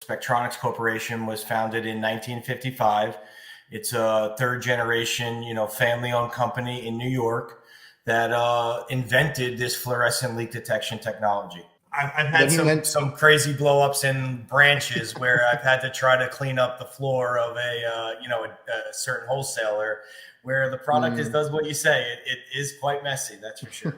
Spectronics Corporation was founded in 1955. It's a third generation, family-owned company in New York that invented this fluorescent leak detection technology. I've had some crazy blow-ups in branches where I've had to try to clean up the floor of a certain wholesaler where the product does what you say. It is quite messy, that's for sure.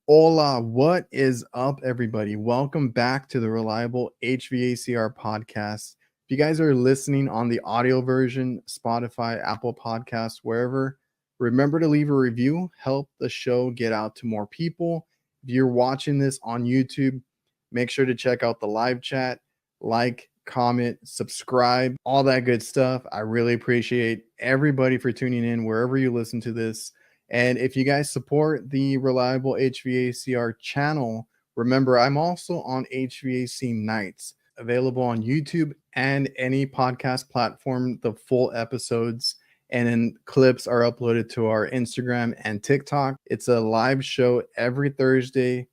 Hola, what is up, everybody? Welcome back to the Reliable HVACR podcast. If you guys are listening on the audio version, Spotify, Apple Podcasts, wherever, remember to leave a review. Help the show get out to more people. If you're watching this on YouTube, make sure to check out the live chat, like, comment, subscribe, all that good stuff. I really appreciate everybody for tuning in wherever you listen to this. And if you guys support the Reliable HVACR channel, remember I'm also on HVAC Nights, available on YouTube and any podcast platform. The full episodes and then clips are uploaded to our Instagram and TikTok. It's a live show every Thursday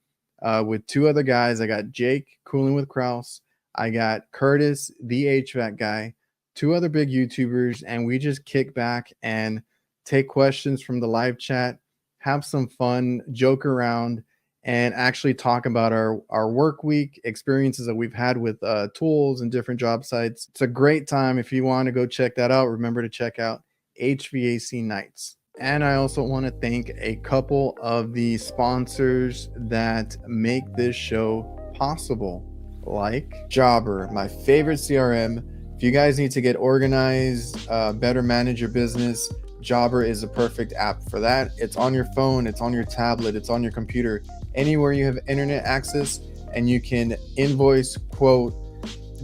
with two other guys. I got Jake, Cooling with Kraus. I got Curtis, the HVAC guy, two other big YouTubers, and we just kick back and take questions from the live chat, have some fun, joke around, and actually talk about our work week experiences that we've had with tools and different job sites. It's a great time. If you want to go check that out, remember to check out HVAC Nights. And I also want to thank a couple of the sponsors that make this show possible, like Jobber, my favorite CRM. If you guys need to get organized, better manage your business, Jobber is a perfect app for that. It's on your phone, it's on your tablet, it's on your computer, anywhere you have internet access, and you can invoice, quote,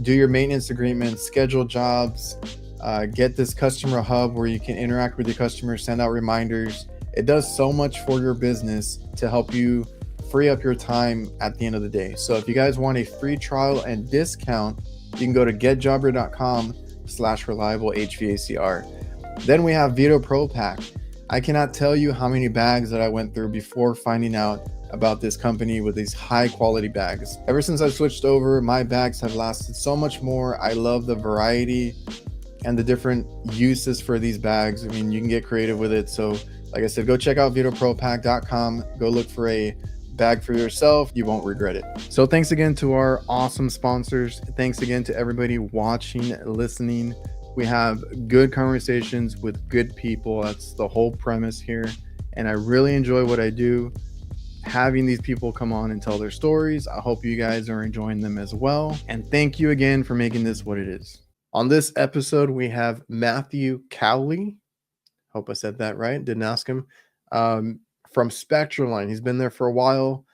do your maintenance agreements, schedule jobs, get this customer hub where you can interact with your customers, send out reminders. It does so much for your business to help you free up your time at the end of the day. So if you guys want a free trial and discount, you can go to getjobber.com/reliablehvacr. Then we have VETO Pro Pack. I cannot tell you how many bags that I went through before finding out about this company with these high quality bags. Ever since I switched over, my bags have lasted so much more. I love the variety and the different uses for these bags. I mean, you can get creative with it. So like I said, go check out vetopropack.com. Go look for a bag for yourself. You won't regret it. So thanks again to our awesome sponsors. Thanks again to everybody watching, listening. We have good conversations with good people. That's the whole premise here. And I really enjoy what I do, having these people come on and tell their stories. I hope you guys are enjoying them as well. And thank you again for making this what it is. On this episode, we have Matthew Cowley. Hope I said that right. Didn't ask him. From Spectroline. He's been there for a while.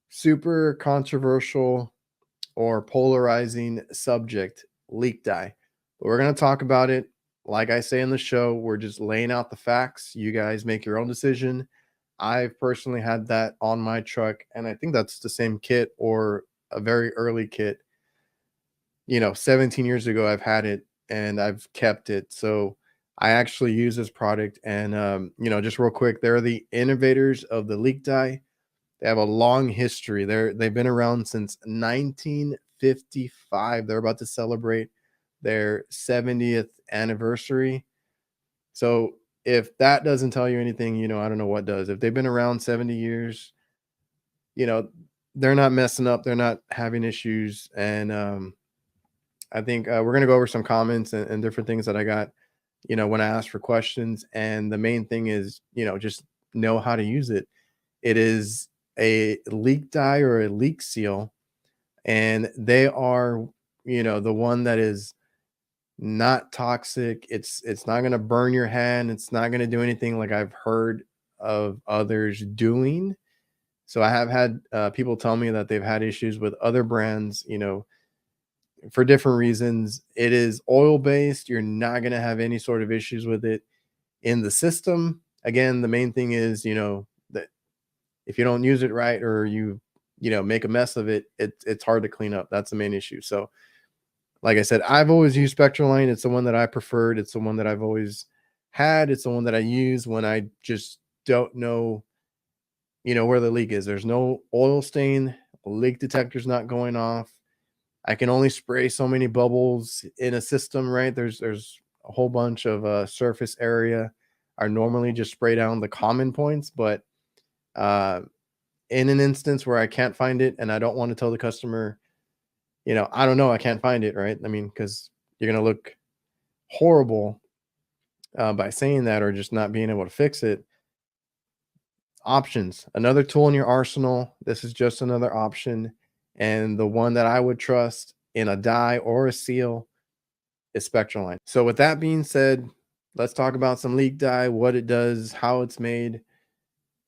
Super controversial or polarizing subject, leak dye. But we're going to talk about it. Like I say in the show, we're just laying out the facts. You guys make your own decision. I've personally had that on my truck, and I think that's the same kit or a very early kit. 17 years ago, I've had it and I've kept it. So I actually use this product. And, just real quick, they're the innovators of the leak dye. They have a long history. They've been around since 1955. They're about to celebrate their 70th anniversary. So if that doesn't tell you anything, I don't know what does. If they've been around 70 years, they're not messing up. They're not having issues. And I think we're going to go over some comments and different things that I got, when I asked for questions. And the main thing is, just know how to use it. It is a leak dye or a leak seal. And they are, the one that is not toxic. It's not going to burn your hand. It's not going to do anything like I've heard of others doing. So I have had people tell me that they've had issues with other brands, for different reasons. It is oil based. You're not going to have any sort of issues with it in the system. Again, the main thing is, that if you don't use it right, or you make a mess of it, it's hard to clean up. That's the main issue. So like I said, I've always used Spectroline. It's the one that I preferred. It's the one that I've always had. It's the one that I use when I just don't know, where the leak is. There's no oil stain. Leak detector's not going off. I can only spray so many bubbles in a system, right? There's a whole bunch of surface area. I normally just spray down the common points, but uh, in an instance where I can't find it and I don't want to tell the customer, I don't know, I can't find it, right? I mean, because you're gonna look horrible by saying that or just not being able to fix it. Options, another tool in your arsenal. This is just another option, and the one that I would trust in a die or a seal is Spectroline. So with that being said, let's talk about some leak dye, what it does, how it's made,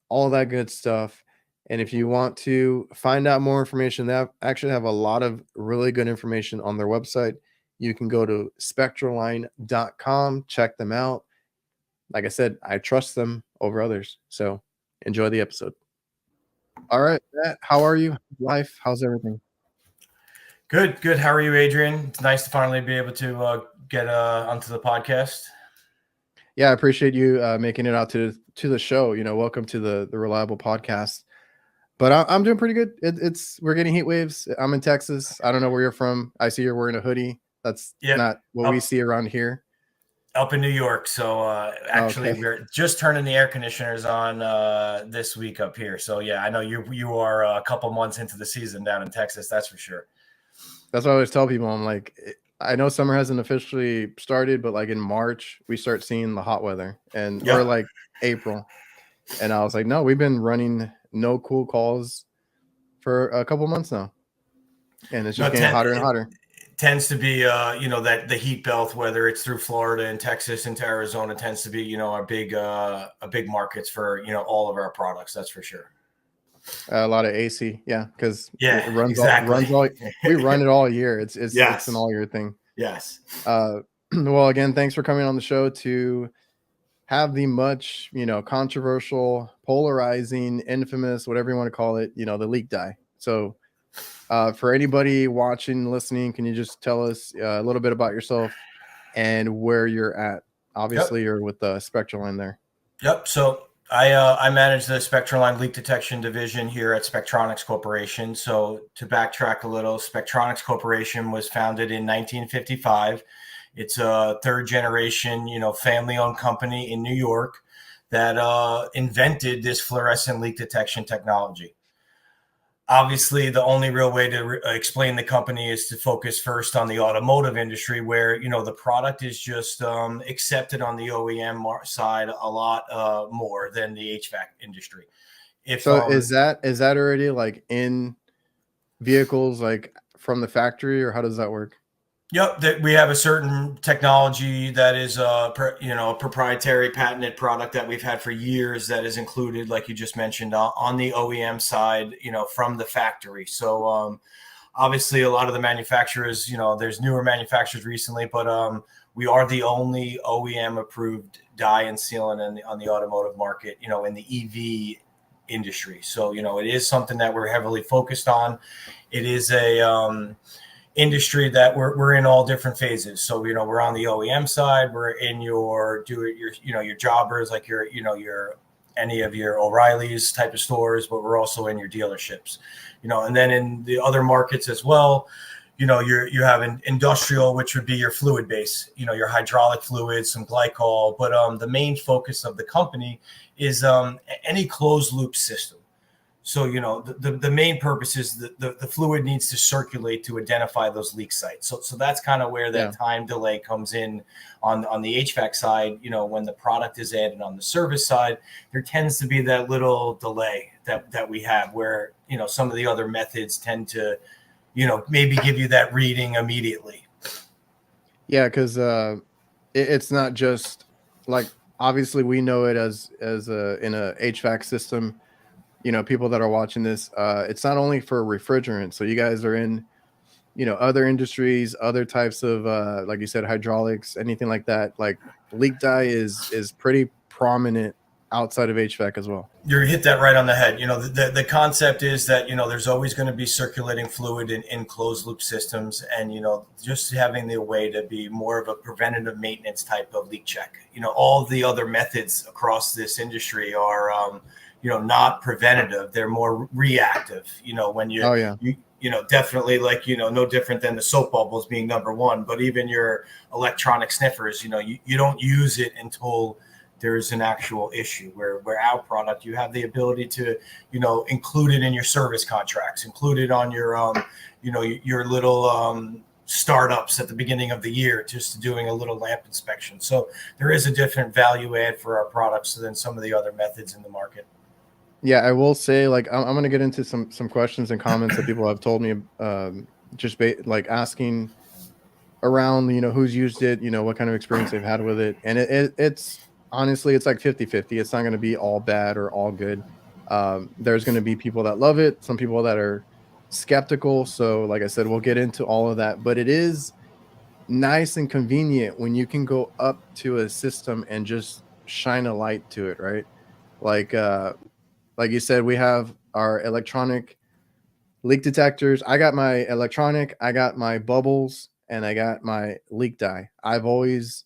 all that good stuff. And if you want to find out more information, they actually have a lot of really good information on their website. You can go to spectroline.com, check them out. Like I said, I trust them over others. So enjoy the episode. All right, Matt, how are you? Life, how's everything? Good, good. How are you, Adrian? It's nice to finally be able to get onto the podcast. Yeah, I appreciate you making it out to the show. Welcome to the Reliable Podcast. But I'm doing pretty good. We're getting heat waves. I'm in Texas. I don't know where you're from. I see you're wearing a hoodie. That's not what we see around here. Up in New York. So actually, Okay. we're just turning the air conditioners on this week up here. So yeah, I know you are a couple months into the season down in Texas. That's for sure. That's what I always tell people. I'm like, I know summer hasn't officially started, but like in March, we start seeing the hot weather or like April. And I was like, no, we've been running no cool calls for a couple months now. And it's just getting hotter and hotter. It tends to be, that the heat belt, whether it's through Florida and Texas into Arizona, tends to be, a big markets for, all of our products. That's for sure. A lot of AC, yeah, because it runs exactly. all. We run it all year. It's yes. an all year thing. Yes. Well, again, thanks for coming on the show to have the much controversial, polarizing, infamous, whatever you want to call it, the leak dye. So, for anybody watching, listening, can you just tell us a little bit about yourself and where you're at? Obviously, you're with the Spectroline there. Yep. So I manage the Spectroline leak detection division here at Spectronics Corporation. So to backtrack a little, Spectronics Corporation was founded in 1955. It's a third generation, family-owned company in New York that invented this fluorescent leak detection technology. Obviously, the only real way to explain the company is to focus first on the automotive industry, where the product is just accepted on the OEM side a lot more than the HVAC industry. Is that already like in vehicles, like from the factory, or how does that work? Yep, we have a certain technology that is a proprietary patented product that we've had for years that is included, like you just mentioned, on the OEM side, from the factory. So obviously a lot of the manufacturers, there's newer manufacturers recently, but we are the only OEM approved dye and sealant on the automotive market, in the EV industry. So, it is something that we're heavily focused on. It is a industry that we're in all different phases. So, we're on the OEM side, we're in your jobbers, like your any of your O'Reilly's type of stores, but we're also in your dealerships, and then in the other markets as well, you have an industrial, which would be your fluid base, your hydraulic fluids, some glycol, but the main focus of the company is any closed loop system. So, the main purpose is the fluid needs to circulate to identify those leak sites. So that's kind of where that time delay comes in on the HVAC side. When the product is added on the service side, there tends to be that little delay that we have where, some of the other methods tend to, maybe give you that reading immediately. Yeah, because it's not just like, obviously we know it as in a HVAC system. People that are watching this, it's not only for refrigerant. So you guys are in, other industries, other types of, like you said, hydraulics, anything like that. Like leak dye is pretty prominent outside of HVAC as well. You hit that right on the head. The concept is that, there's always going to be circulating fluid in closed loop systems. And, just having the way to be more of a preventative maintenance type of leak check. All the other methods across this industry are, not preventative. They're more reactive, when you, oh, yeah. Definitely no different than the soap bubbles being number one, but even your electronic sniffers, you don't use it until there's an actual issue. Where our product, you have the ability to, include it in your service contracts, include it on your, your little startups at the beginning of the year, just doing a little lamp inspection. So there is a different value add for our products than some of the other methods in the market. Yeah, I will say, like, I'm going to get into some questions and comments that people have told me, like asking around, who's used it, what kind of experience they've had with it. And it's honestly, it's like 50-50. It's not going to be all bad or all good. There's going to be people that love it, some people that are skeptical. So like I said, we'll get into all of that, but it is nice and convenient when you can go up to a system and just shine a light to it, right? Like you said, we have our electronic leak detectors. I got my electronic, I got my bubbles, and I got my leak dye. I've always,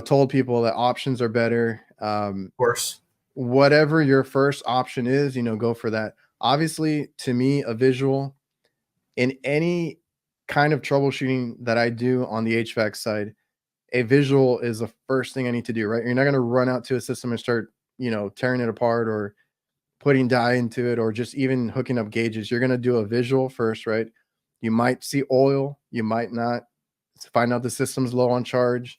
told people that options are better. Of course. Whatever your first option is, go for that. Obviously, to me, a visual in any kind of troubleshooting that I do on the HVAC side, a visual is the first thing I need to do, right? You're not going to run out to a system and start, tearing it apart or putting dye into it or just even hooking up gauges. You're going to do a visual first, right? You might see oil, you might not. Find out the system's low on charge.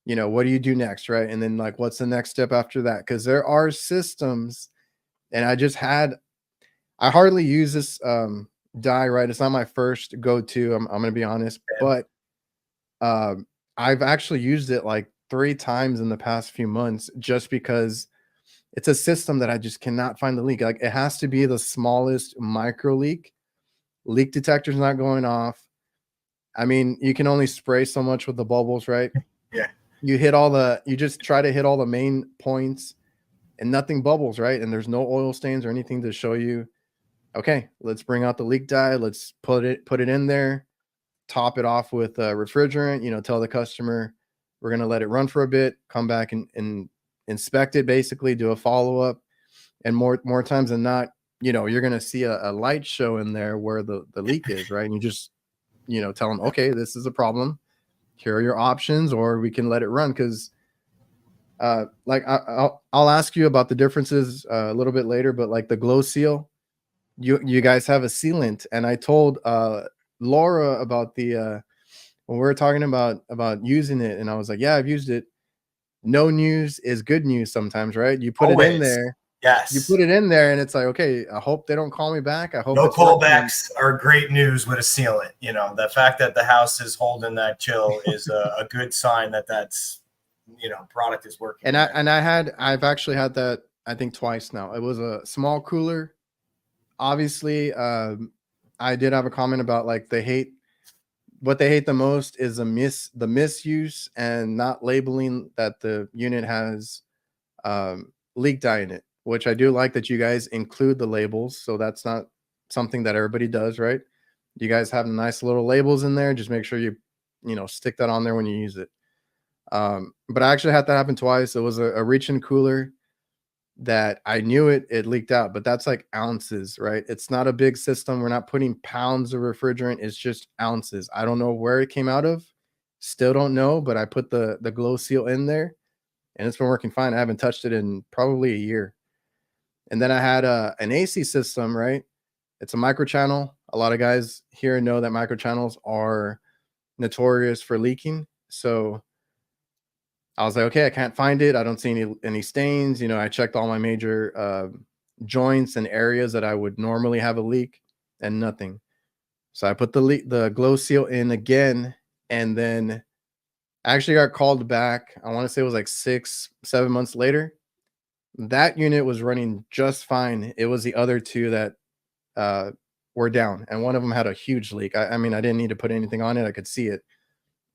What do you do next, right? And then like, what's the next step after that? Because there are systems, and I hardly use this dye, right? It's not my first go-to. I'm going to be honest, but I've actually used it like 3 times in the past few months just because it's a system that I just cannot find the leak. Like, it has to be the smallest micro leak. Leak detector's not going off. I mean, you can only spray so much with the bubbles, right? Yeah. You just try to hit all the main points and nothing bubbles, right? And there's no oil stains or anything to show you, okay, let's bring out the leak dye. Let's put it in there, top it off with refrigerant, tell the customer we're going to let it run for a bit, come back and inspect it, basically do a follow-up. And more times than not, you're going to see a light show in there where the leak is, right? And you just, tell them, okay, this is a problem. Here are your options, or we can let it run. Because like I'll ask you about the differences a little bit later, but like the glow seal, you guys have a sealant. And I told Laura about when we were talking about using it, and I was like, yeah, I've used it. No news is good news sometimes, right? You put Always. it in there. Yes. You put it in there and it's like, okay, I hope they don't call me back. I hope no callbacks are great news with a sealant. The fact that the house is holding that chill is a good sign that that's, product is working. And I've actually had that, I think twice now. It was a small cooler. Obviously, I did have a comment about like what they hate the most is the misuse and not labeling that the unit has leak dye in it, which I do like that you guys include the labels. So that's not something that everybody does, right? You guys have nice little labels in there. Just make sure you stick that on there when you use it. But I actually had that happen twice. It was a reach-in cooler that I knew it leaked out, but that's like ounces, right? It's not a big system. We're not putting pounds of refrigerant. It's just ounces. I don't know where it came out of. Still don't know, but I put the glow seal in there and it's been working fine. I haven't touched it in probably a year. And then I had an AC system, right? It's a microchannel. A lot of guys here know that microchannels are notorious for leaking. So I was like, okay, I can't find it. I don't see any stains. I checked all my major joints and areas that I would normally have a leak and nothing. So I put the glow seal in again, and then I actually got called back. I want to say it was like 6-7 months later. That unit was running just fine. It was the other two that were down, and one of them had a huge leak. I mean, I didn't need to put anything on it. I could see it.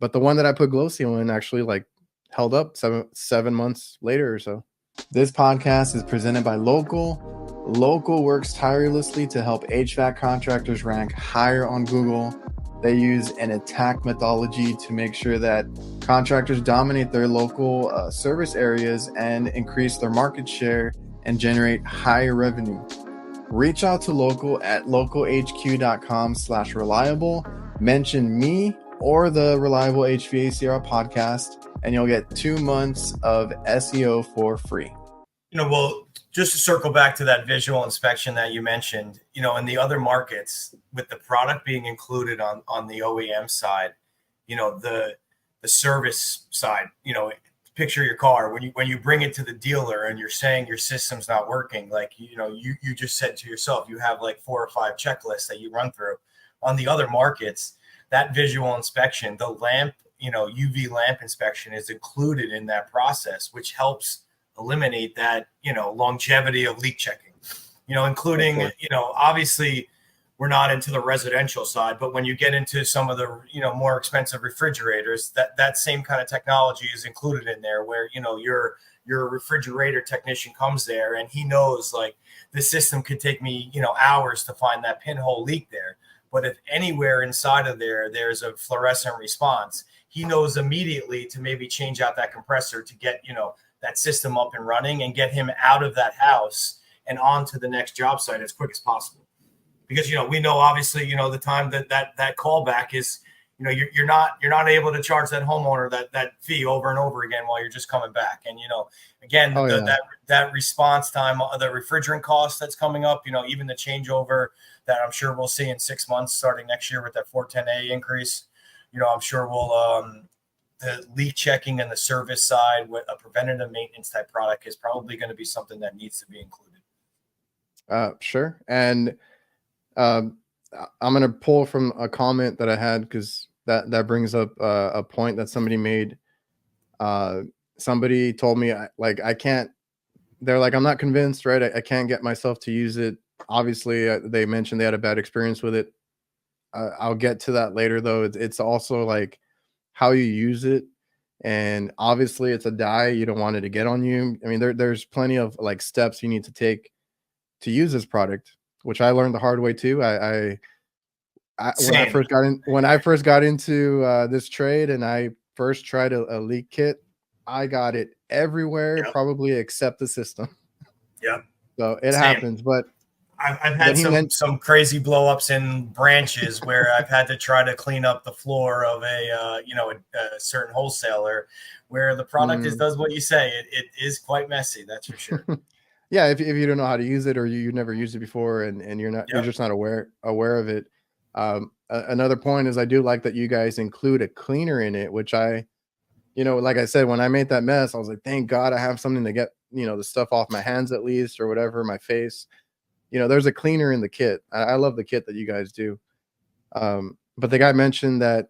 But the one that I put glow seal in actually like held up 7 months later or so. This podcast is presented by LOKAL. LOKAL works tirelessly to help HVAC contractors rank higher on Google. They use an attack methodology to make sure that contractors dominate their local service areas and increase their market share and generate higher revenue. Reach out to LOKAL at localhq.com/reliable. Mention me or the Reliable HVACR podcast, and you'll get 2 months of SEO for free. Well, just to circle back to that visual inspection that you mentioned, in the other markets, with the product being included on the OEM side, the service side, picture your car when you bring it to the dealer and you're saying your system's not working, like you just said to yourself, you have like 4 or 5 checklists that you run through. On the other markets, that visual inspection, the lamp, UV lamp inspection is included in that process, which helps eliminate that longevity of leak checking, including obviously we're not into the residential side, but when you get into some of the more expensive refrigerators, that same kind of technology is included in there, where your refrigerator technician comes there and he knows, like, the system could take me hours to find that pinhole leak there, but if anywhere inside of there's a fluorescent response, he knows immediately to maybe change out that compressor to get that system up and running and get him out of that house and on to the next job site as quick as possible. Because, we know, obviously, the time that callback is, you're not able to charge that homeowner that fee over and over again while you're just coming back. And, again, that response time, the refrigerant cost that's coming up, even the changeover that I'm sure we'll see in 6 months starting next year with that 410A increase, I'm sure we'll, the leak checking and the service side with a preventative maintenance type product is probably going to be something that needs to be included. Sure. And I'm going to pull from a comment that I had, because that brings up a point that somebody made. Somebody told me, I can't, they're like, I'm not convinced, right? I can't get myself to use it. Obviously, they mentioned they had a bad experience with it. I'll get to that later, though. It's also like how you use it. And obviously it's a dye. You don't want it to get on you. I mean, there's plenty of like steps you need to take to use this product, which I learned the hard way too. When I first got into this trade and I first tried a leak kit, I got it everywhere, probably except the system. Yeah. So it happens, but I've had some crazy blow ups in branches where I've had to try to clean up the floor of a certain wholesaler, where the product does what you say. It is quite messy, that's for sure. Yeah, if you don't know how to use it, or you never used it before, and you're just not aware of it. Another point is, I do like that you guys include a cleaner in it, which like I said, when I made that mess, I was like, thank God I have something to get the stuff off my hands at least, or whatever, my face. There's a cleaner in the kit. I love the kit that you guys do. But the guy mentioned that,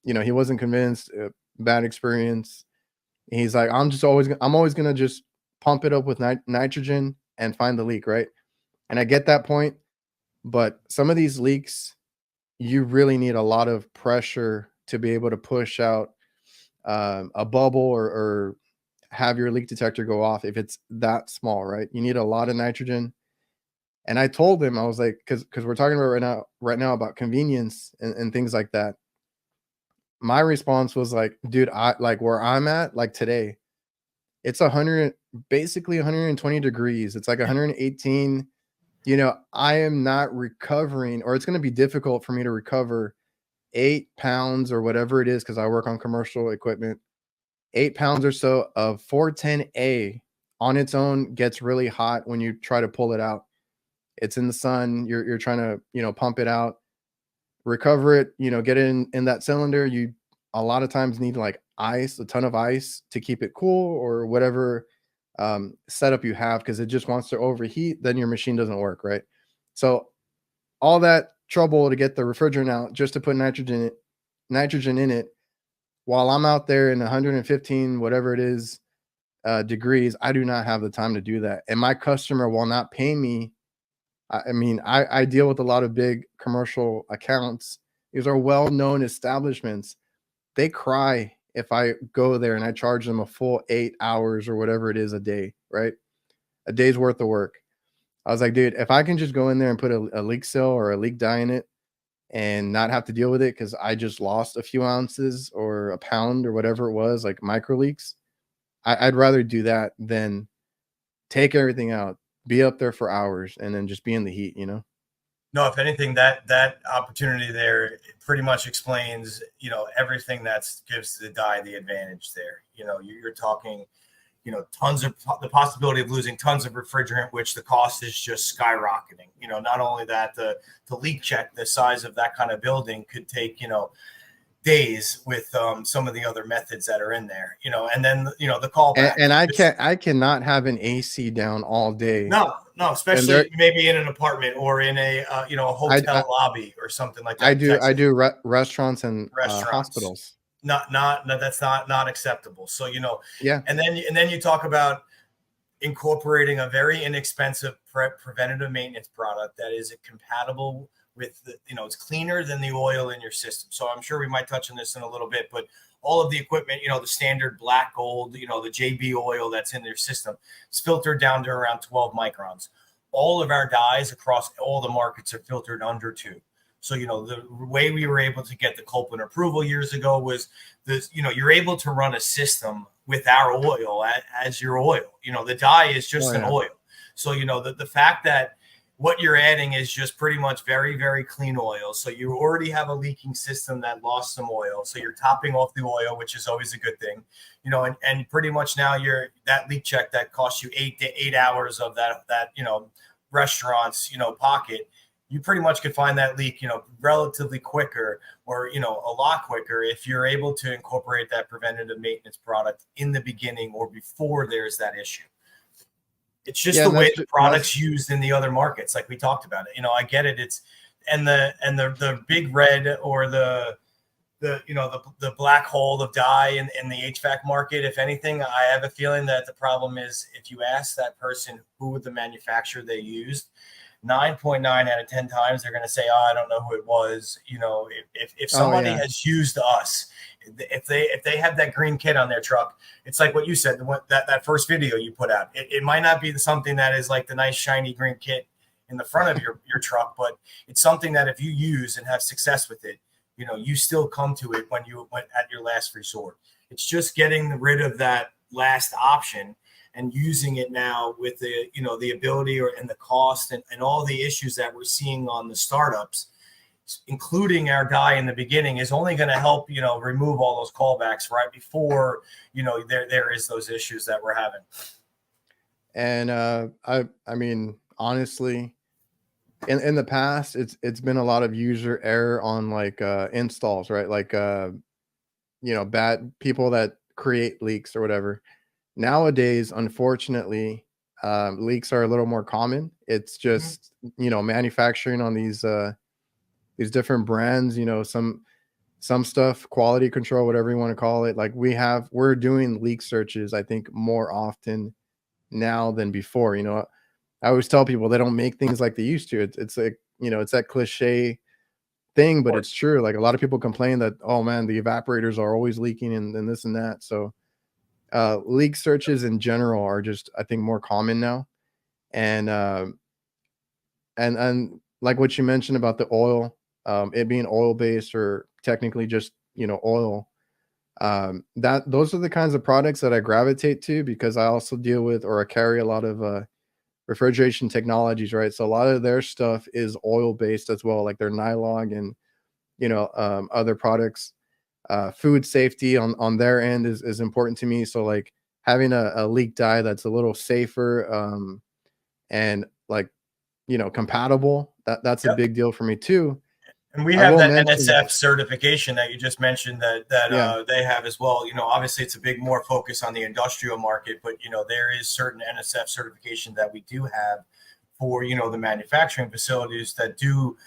he wasn't convinced, bad experience. He's like, I'm always going to just pump it up with nitrogen and find the leak. Right. And I get that point, but some of these leaks, you really need a lot of pressure to be able to push out a bubble or have your leak detector go off. If it's that small, right, you need a lot of nitrogen. And I told him, I was like, because we're talking about right now about convenience and things like that. My response was like, dude, I like where I'm at, like today, it's basically 120 degrees. It's like 118. I am not recovering, or it's going to be difficult for me to recover 8 pounds or whatever it is, because I work on commercial equipment. 8 pounds or so of 410A on its own gets really hot when you try to pull it out. It's in the sun. You're trying to, pump it out, recover it, get it in that cylinder. You a lot of times need like a ton of ice to keep it cool, or whatever setup you have, because it just wants to overheat. Then your machine doesn't work, right? So all that trouble to get the refrigerant out just to put nitrogen in it, while I'm out there in 115, whatever it is, degrees, I do not have the time to do that. And my customer will not pay me. I mean, I deal with a lot of big commercial accounts. These are well-known establishments. They cry if I go there and I charge them a full 8 hours or whatever it is a day. right? A day's worth of work. I was like, dude, if I can just go in there and put a leak seal or a leak dye in it and not have to deal with it because I just lost a few ounces or a pound or whatever it was, like micro leaks, I'd rather do that than take everything out, be up there for hours, and then just be in the heat, you know? No, if anything, that opportunity there pretty much explains, everything that gives the dye the advantage there. You're talking, tons of the possibility of losing tons of refrigerant, which the cost is just skyrocketing. Not only that, the leak check, the size of that kind of building could take, days with some of the other methods that are in there, and then, the callback. And I cannot have an AC down all day. No, And there, especially maybe in an apartment or in a, a hotel lobby or something like that. I do restaurants and Restaurants. hospitals. No, that's not acceptable. So, Yeah. and then you talk about incorporating a very inexpensive preventative maintenance product that is compatible with it's cleaner than the oil in your system. So I'm sure we might touch on this in a little bit, but all of the equipment, the standard black gold, the JB oil that's in their system is filtered down to around 12 microns. All of our dyes across all the markets are filtered under 2. So, the way we were able to get the Copeland approval years ago was this, you're able to run a system with our oil as your oil. The dye is just an oil. So, the fact that what you're adding is just pretty much very, very clean oil. So you already have a leaking system that lost some oil. So you're topping off the oil, which is always a good thing, and pretty much now that leak check that costs you 8 hours of that, restaurant's, pocket, you pretty much could find that leak, relatively quicker or, a lot quicker if you're able to incorporate that preventative maintenance product in the beginning or before there's that issue. It's just the way the product's used in the other markets, like we talked about it. I get it. It's and the big red or the black hole of dye in the HVAC market. If anything, I have a feeling that the problem is if you ask that person who the manufacturer they used, 9.9 out of 10 times they're going to say, "Oh, I don't know who it was." If somebody has used us, if they have that green kit on their truck, it's like what you said, that first video you put out. It might not be something that is like the nice shiny green kit in the front of your truck, but it's something that if you use and have success with it, you still come to it when you went at your last resort. It's just getting rid of that last option and using it now with the the ability and the cost and all the issues that we're seeing on the startups, including our dye in the beginning, is only going to help remove all those callbacks right before there is those issues that we're having. And I mean, honestly, in the past, it's been a lot of user error on like installs, right? Like bad people that create leaks or whatever. Nowadays, unfortunately, leaks are a little more common. It's just manufacturing on these different brands, some stuff, quality control, whatever you want to call it. Like we're doing leak searches, I think, more often now than before. I always tell people they don't make things like they used to. It's like, it's that cliche thing, but it's true. Like a lot of people complain that, oh man, the evaporators are always leaking and this and that. So leak searches in general are just, I think, more common now. And like what you mentioned about the oil, it being oil based or technically just oil, that those are the kinds of products that I gravitate to because I also deal with or I carry a lot of refrigeration technologies, right? So a lot of their stuff is oil based as well, like their nylon and other products. Food safety on their end is important to me. So like having a leak dye that's a little safer and like compatible, that's a big deal for me too. And we have that NSF certification that you just mentioned that they have as well. Obviously it's a big more focus on the industrial market, but there is certain NSF certification that we do have for the manufacturing facilities that do.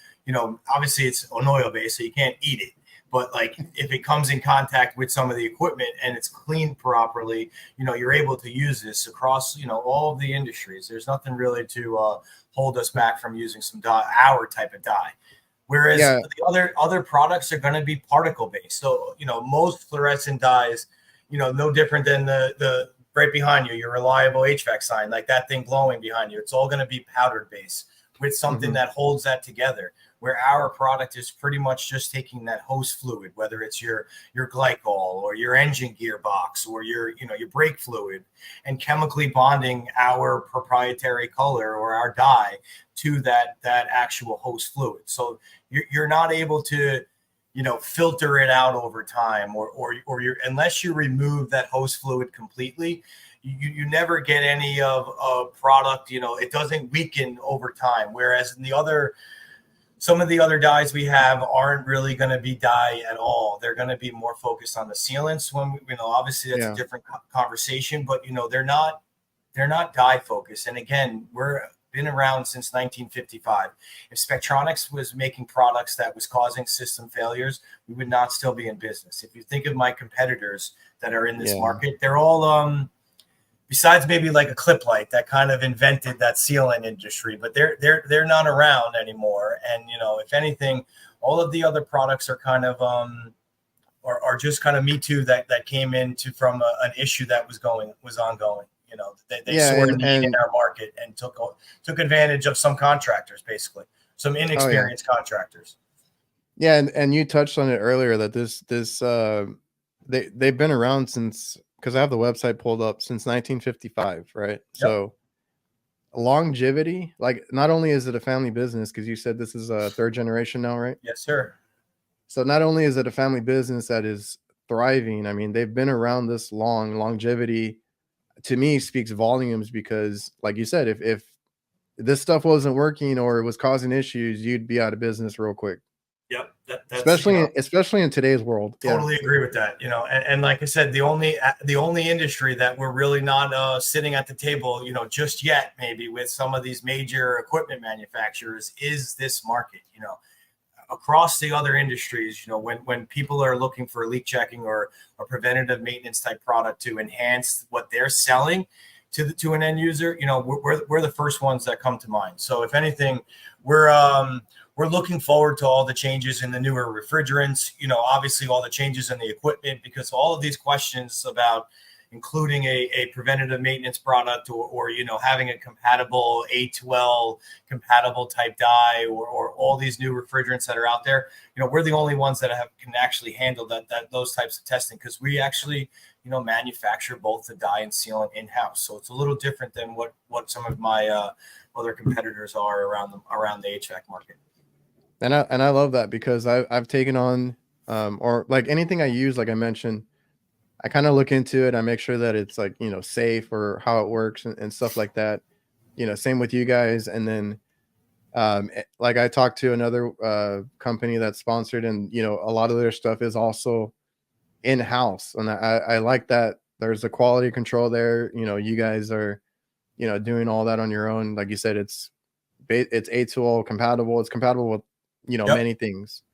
Obviously it's an oil base, so you can't eat it. But like if it comes in contact with some of the equipment and it's cleaned properly, you're able to use this across all of the industries. There's nothing really to hold us back from using some dye, our type of dye. Whereas the other products are going to be particle based. So most fluorescent dyes, no different than the right behind you, your reliable HVAC sign, like that thing glowing behind you. It's all going to be powdered base with something that holds that together. Where our product is pretty much just taking that hose fluid, whether it's your glycol or your engine gearbox or your brake fluid, and chemically bonding our proprietary color or our dye to that actual hose fluid. So you're not able to filter it out over time, or you're, unless you remove that hose fluid completely, you never get any of a product, it doesn't weaken over time. Whereas in some of the other dyes we have aren't really going to be dye at all. They're going to be more focused on the sealants. When obviously that's a different conversation, but they're not dye focused. And again, we're been around since 1955. If Spectronics was making products that was causing system failures, we would not still be in business. If you think of my competitors that are in this market, they're all besides maybe like a clip light that kind of invented that sealant industry, but they're not around anymore. And if anything, all of the other products are kind of are just kind of me too that came into from an issue that was ongoing. They saw a need in our market and took advantage of some contractors, basically some inexperienced contractors. Yeah, and you touched on it earlier that they've been around since, because I have the website pulled up, since 1955, right? Yep. So longevity, like not only is it a family business, because you said this is a third generation now, right? Yes, sir. So not only is it a family business that is thriving, I mean, they've been around this long. Longevity to me speaks volumes, because like you said, if this stuff wasn't working or it was causing issues, you'd be out of business real quick. Yep. Especially in today's world. Totally agree with that. And like I said, the only industry that we're really not sitting at the table, just yet, maybe with some of these major equipment manufacturers, is this market. Across the other industries, when people are looking for leak checking or a preventative maintenance type product to enhance what they're selling to an end user, we're the first ones that come to mind. So if anything, we're looking forward to all the changes in the newer refrigerants, obviously all the changes in the equipment, because all of these questions about including a preventative maintenance product or having a compatible A2L compatible type dye or all these new refrigerants that are out there, we're the only ones that can actually handle those types of testing, because we actually manufacture both the dye and sealant in-house. So it's a little different than what some of my other competitors are around the HVAC market. And I love that, because I've taken on or like anything I use, like I mentioned, I kind of look into it. I make sure that it's like, safe, or how it works and stuff like that. Same with you guys. And then like I talked to another company that's sponsored, and a lot of their stuff is also in-house, and I like that there's a quality control there. You guys are doing all that on your own. Like you said, it's A2L compatible. It's compatible with many things.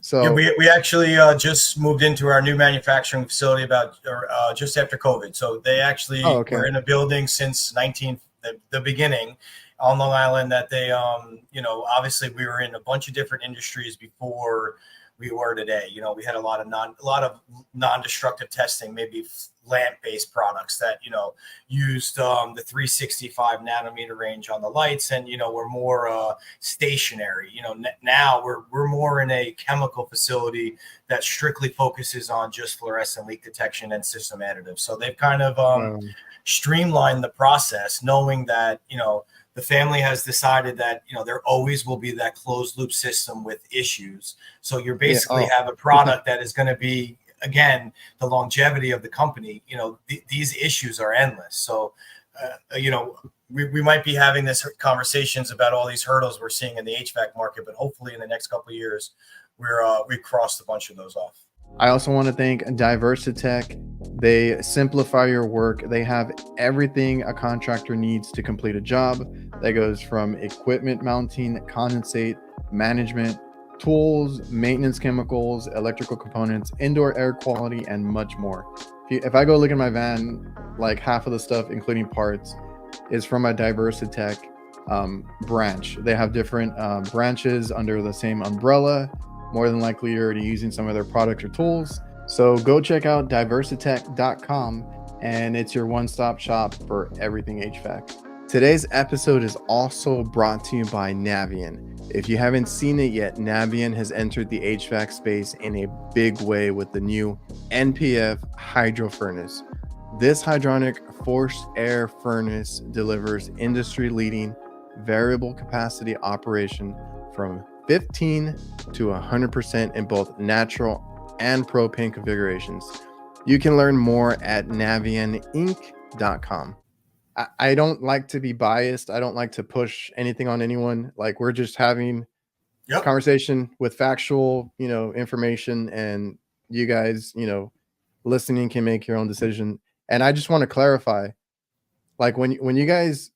So yeah, we actually just moved into our new manufacturing facility just after COVID. So they actually were in a building since the beginning on Long Island that they obviously we were in a bunch of different industries before we were today. We had a lot of non-destructive testing, maybe lamp-based products that used the 365 nanometer range on the lights, and we're more stationary. Now we're more in a chemical facility that strictly focuses on just fluorescent leak detection and system additives. So they've kind of streamlined the process, knowing that the family has decided that there always will be that closed loop system with issues. So you're basically have a product that is going to be, again, the longevity of the company. These issues are endless. So we might be having this conversations about all these hurdles we're seeing in the HVAC market, but hopefully in the next couple of years we've crossed a bunch of those off. I also want to thank DIVERSITECH. They simplify your work. They have everything a contractor needs to complete a job. That goes from equipment mounting, condensate, management, tools, maintenance chemicals, electrical components, indoor air quality, and much more. If I go look at my van, like half of the stuff, including parts, is from a DIVERSITECH branch. They have different branches under the same umbrella. More than likely, you're already using some of their products or tools. So go check out DIVERSITECH.com and it's your one-stop shop for everything HVAC. Today's episode is also brought to you by NAVIEN. If you haven't seen it yet, NAVIEN has entered the HVAC space in a big way with the new NPF hydro furnace. This hydronic forced air furnace delivers industry-leading variable capacity operation from 15 to 100% in both natural and propane configurations. You can learn more at navieninc.com. I don't like to be biased. I don't like to push anything on anyone. Like, we're just having conversation with factual, information, and you guys, listening can make your own decision. And I just want to clarify, like, when you guys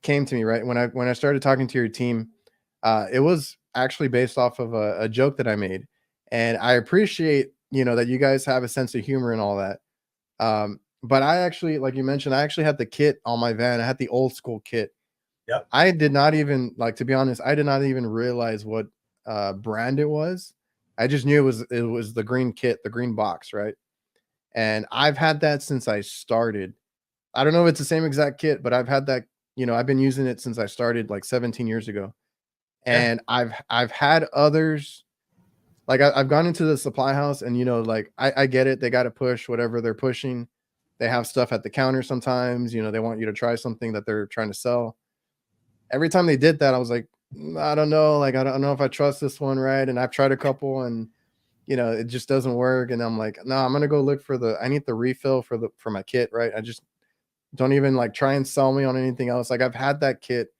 came to me, right, when I started talking to your team, it was actually based off of a joke that I made, and I appreciate, that you guys have a sense of humor and all that. But I actually, like you mentioned, I actually had the kit on my van. I had the old school kit. Yep. I did not even, like, to be honest, I did not even realize what brand it was. I just knew it was the green kit, the green box, right? And I've had that since I started. I don't know if it's the same exact kit, but I've had that, I've been using it since I started like 17 years ago. And I've had others. Like, I've gone into the supply house and, like, I get it. They got to push whatever they're pushing. They have stuff at the counter sometimes, they want you to try something that they're trying to sell. Every time they did that, I was like, I don't know. Like, I don't know if I trust this one, right? And I've tried a couple and, it just doesn't work. And I'm like, no, I'm going to go look I need the refill for my kit, right? I just don't even like try and sell me on anything else. Like, I've had that kit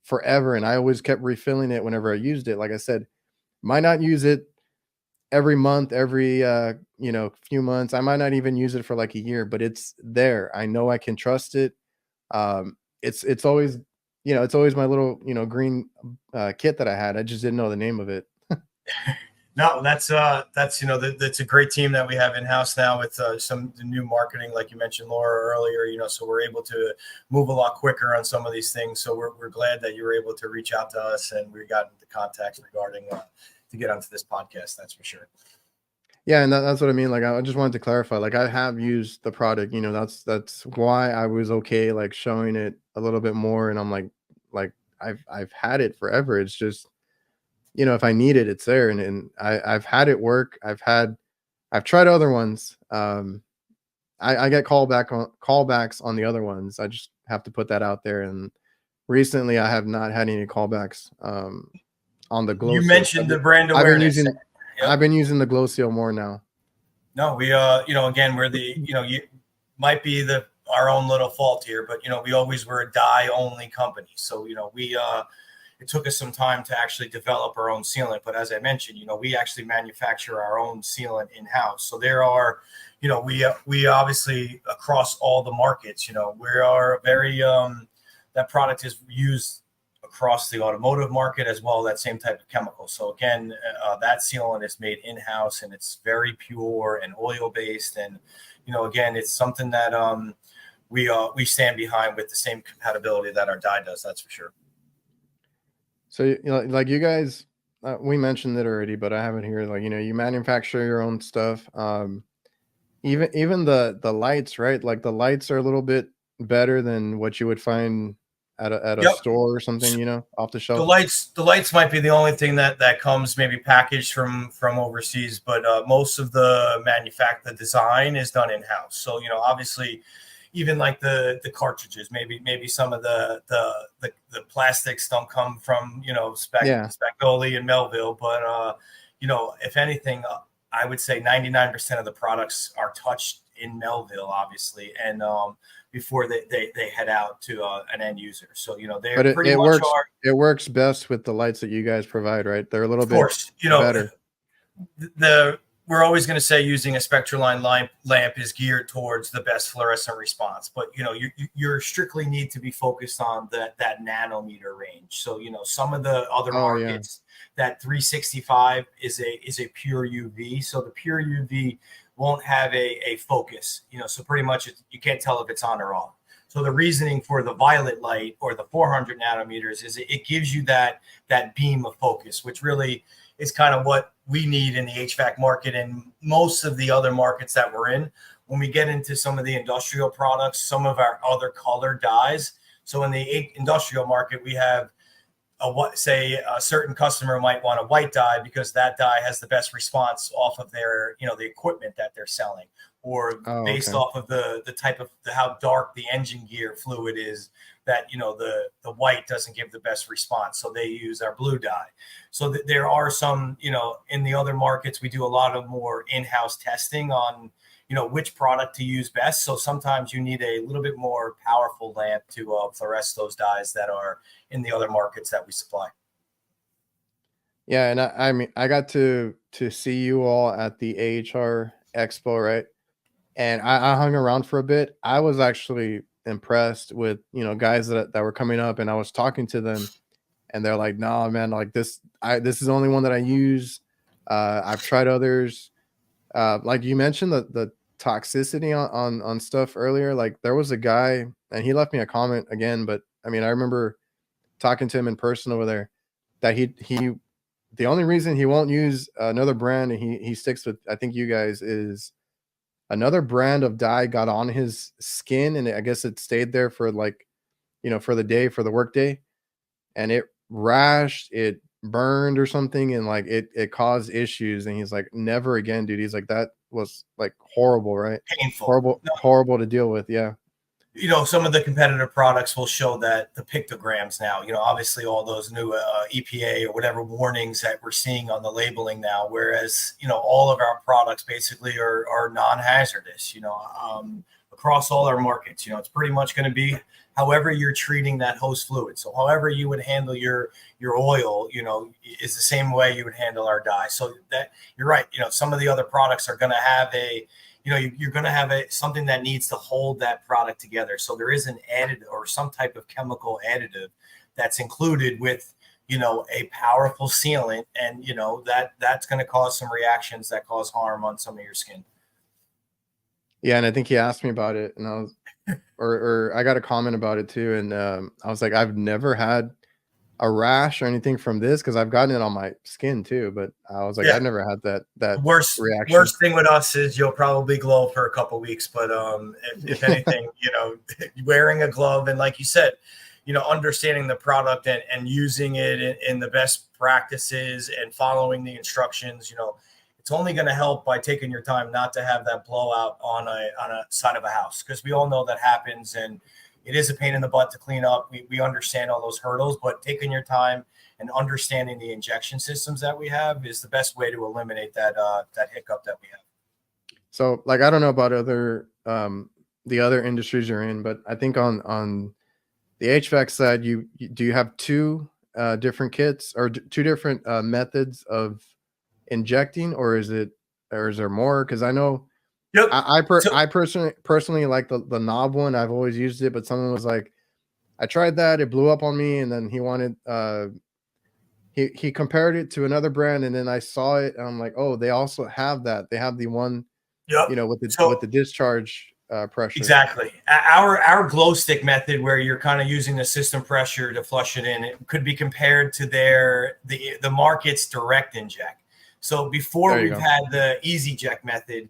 forever and I always kept refilling it whenever I used it. Like I said, might not use it every month, every few months. I might not even use it for like a year, but it's there. I know I can trust it. It's always, it's always my little, green kit that I had. I just didn't know the name of it. No, that's a great team that we have in house now with some new marketing, like you mentioned, Laura, earlier. So we're able to move a lot quicker on some of these things. So we're glad that you were able to reach out to us and we got into contact regarding to get onto this podcast. That's for sure. Yeah, and that's what I mean. Like, I just wanted to clarify. Like, I have used the product. That's why I was okay, like, showing it a little bit more. And I'm like I've had it forever. It's just, if I need it, it's there. And I've had it work. I've tried other ones. I get callbacks on the other ones. I just have to put that out there. And recently, I have not had any callbacks on the glow. You mentioned the brand awareness. I've been using the glow seal more now. No, we again, we're you might be our own little fault here, but we always were a dye only company. So it took us some time to actually develop our own sealant. But as I mentioned, we actually manufacture our own sealant in house. So there are, we obviously across all the markets, we are very that product is used across the automotive market as well, that same type of chemical. So again, that sealant is made in-house and it's very pure and oil-based. And, again, it's something that we stand behind with the same compatibility that our dye does. That's for sure. So, like you guys, we mentioned it already, but I haven't here. Like, you manufacture your own stuff. Even the lights, right? Like, the lights are a little bit better than what you would find at a store or something, off the shelf. The lights might be the only thing that comes maybe packaged from overseas, but most of the design is done in house. So obviously, even like the cartridges, maybe some of the plastics don't come from Spectroline and Melville, but if anything, I would say 99% of the products are touched in Melville, obviously, and before they head out to an end user. So, they're pretty much it works best with the lights that you guys provide, right? They're a little bit better. We're always going to say using a Spectroline lamp is geared towards the best fluorescent response, but you strictly need to be focused on that nanometer range. So, some of the other markets, that 365 is a pure UV. So the pure UV won't have a focus, so pretty much you can't tell if it's on or off. So the reasoning for the violet light or the 400 nanometers is it gives you that beam of focus, which really is kind of what we need in the HVAC market and most of the other markets that we're in. when we get into some of the industrial products, some of our other color dyes. So in the industrial market, we have say a certain customer might want a white dye because that dye has the best response off of their, the equipment that they're selling, or based off of the type of how dark the engine gear fluid is, that the white doesn't give the best response, so they use our blue dye. So there are some, in the other markets, we do a lot of more in-house testing on which product to use best. So sometimes you need a little bit more powerful lamp to fluoresce those dyes that are in the other markets that we supply. Yeah, and I mean, I got to see you all at the AHR Expo, right? And I hung around for a bit. I was actually impressed with guys that were coming up, and I was talking to them, and they're like, "No, man, like this is the only one that I use. I've tried others. Like you mentioned the toxicity on stuff earlier. Like there was a guy, and he left me a comment again, but I mean, I remember talking to him in person over there, that he the only reason he won't use another brand, and he sticks with, I think, you guys, is another brand of dye got on his skin, and I guess it stayed there for like, for the day, for the work day, and it rashed, it burned or something, and like it caused issues. And he's like, never again, dude. He's like, that was like horrible, right? Painful. Horrible to deal with. Yeah. Some of the competitive products will show that the pictograms now, obviously all those new EPA or whatever warnings that we're seeing on the labeling now, whereas, all of our products basically are non-hazardous, across all our markets. It's pretty much going to be however you're treating that host fluid. So however you would handle your oil, is the same way you would handle our dye. So that you're right. Some of the other products are going to have you're going to have something that needs to hold that product together. So there is an additive or some type of chemical additive that's included with, a powerful sealant. And, that's going to cause some reactions that cause harm on some of your skin. Yeah. And I think he asked me about it, and I was, or I got a comment about it too. And I was like, I've never had a rash or anything from this, because I've gotten it on my skin too, but I was like, I've never had that reaction. Worst thing with us is you'll probably glow for a couple weeks, but if anything, wearing a glove, and like you said, understanding the product and using it in the best practices and following the instructions, it's only going to help by taking your time not to have that blowout on a side of a house, because we all know that happens, and it is a pain in the butt to clean up. We understand all those hurdles, but taking your time and understanding the injection systems that we have is the best way to eliminate that hiccup that we have. So, like, I don't know about the other industries you're in, but I think on the HVAC side, do you have two different kits, or two different methods of injecting, or is there more? Because I know. Yep. I personally like the knob one. I've always used it, but someone was like, I tried that, it blew up on me, and then he wanted he compared it to another brand, and then I saw it, and I'm like, oh, they also have that. They have the one, with the discharge pressure. Exactly. Our glow stick method, where you're kind of using the system pressure to flush it in, it could be compared to the market's direct inject. So before we've had the easy eject method,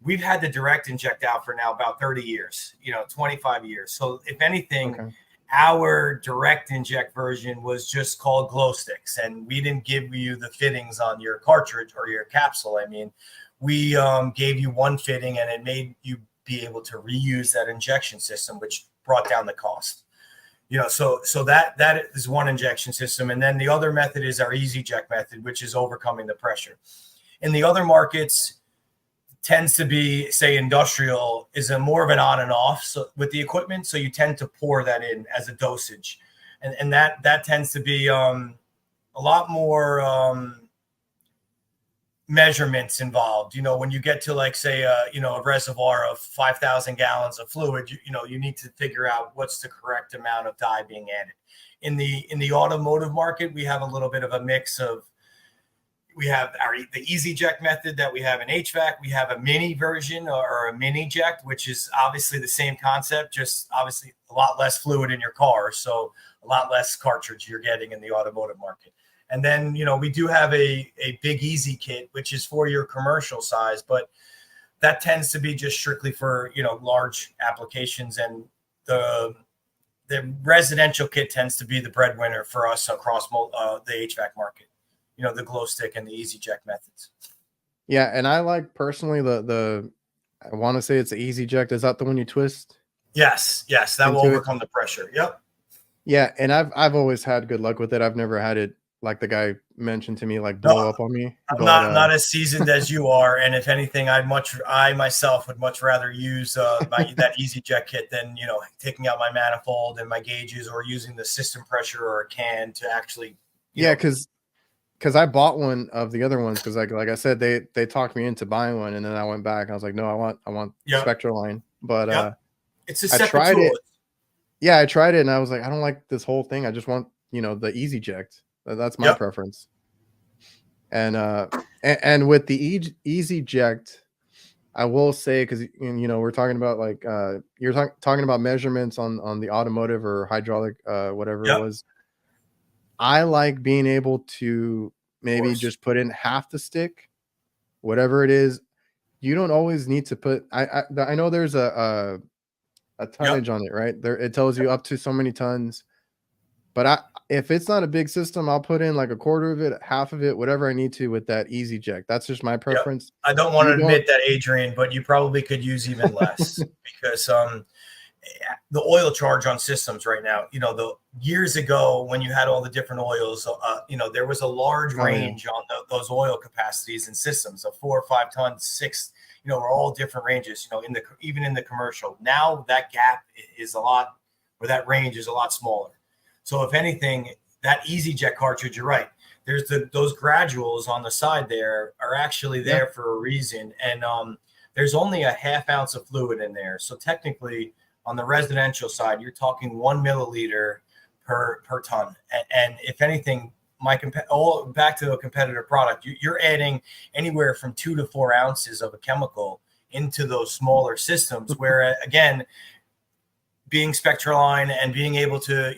we've had the direct inject out for now about 30 years, 25 years. So if anything, our direct inject version was just called glow sticks, and we didn't give you the fittings on your cartridge or your capsule. I mean, we gave you one fitting, and it made you be able to reuse that injection system, which brought down the cost. So that is one injection system. And then the other method is our easy eject method, which is overcoming the pressure. In the other markets, tends to be, say, industrial is more of an on and off, so with the equipment. So you tend to pour that in as a dosage, and that tends to be a lot more measurements involved. When you get to, like, say, a reservoir of 5,000 gallons of fluid, you need to figure out what's the correct amount of dye being added. In the automotive market, we have a little bit of a mix of. We have the easy eject method that we have in HVAC. We have a mini version, or a mini eject, which is obviously the same concept, just obviously a lot less fluid in your car. So a lot less cartridge you're getting in the automotive market. And then, we do have a big easy kit, which is for your commercial size. But that tends to be just strictly for, large applications, and the residential kit tends to be the breadwinner for us across the HVAC market. The glow stick and the EasyJect methods. Yeah, and I like personally the I want to say it's the EasyJect. Is that the one you twist? Yes, that will overcome the pressure. Yep. Yeah, and I've always had good luck with it. I've never had it, like the guy mentioned to me, like blow up on me. I'm not as seasoned as you are, and if anything, I myself would much rather use that EasyJect kit than taking out my manifold and my gauges, or using the system pressure or a can to actually. Because I bought one of the other ones because like I said, they talked me into buying one, and then I went back. And I was like, no, I want Spectroline, but it's a separate tried tool. it. Yeah, I tried it, and I was like, I don't like this whole thing. I just want the EasyJect. That's my preference. And with the EasyJect, I will say, because we're talking about like you're talking about measurements on the automotive or hydraulic whatever it was. I like being able to maybe just put in half the stick, whatever it is. You don't always need to put. I know there's a tonnage on it, right? There it tells you up to so many tons. But if it's not a big system, I'll put in like a quarter of it, half of it, whatever I need to with that EasyJect. That's just my preference. I don't want to admit that, Adrian, but you probably could use even less because the oil charge on systems right now, the years ago when you had all the different oils, there was a large range on those oil capacities in systems of 4 or 5 tons, 6, are all different ranges, even in the commercial. Now that gap is a lot, or that range is a lot smaller. So if anything, that EasyJect cartridge, you're right. There's those graduals on the side there are actually there for a reason. And there's only a half ounce of fluid in there. So technically on the residential side, you're talking 1 milliliter per ton. And if anything, back to a competitive product, you're adding anywhere from 2 to 4 ounces of a chemical into those smaller systems, where again, being Spectroline and being able to,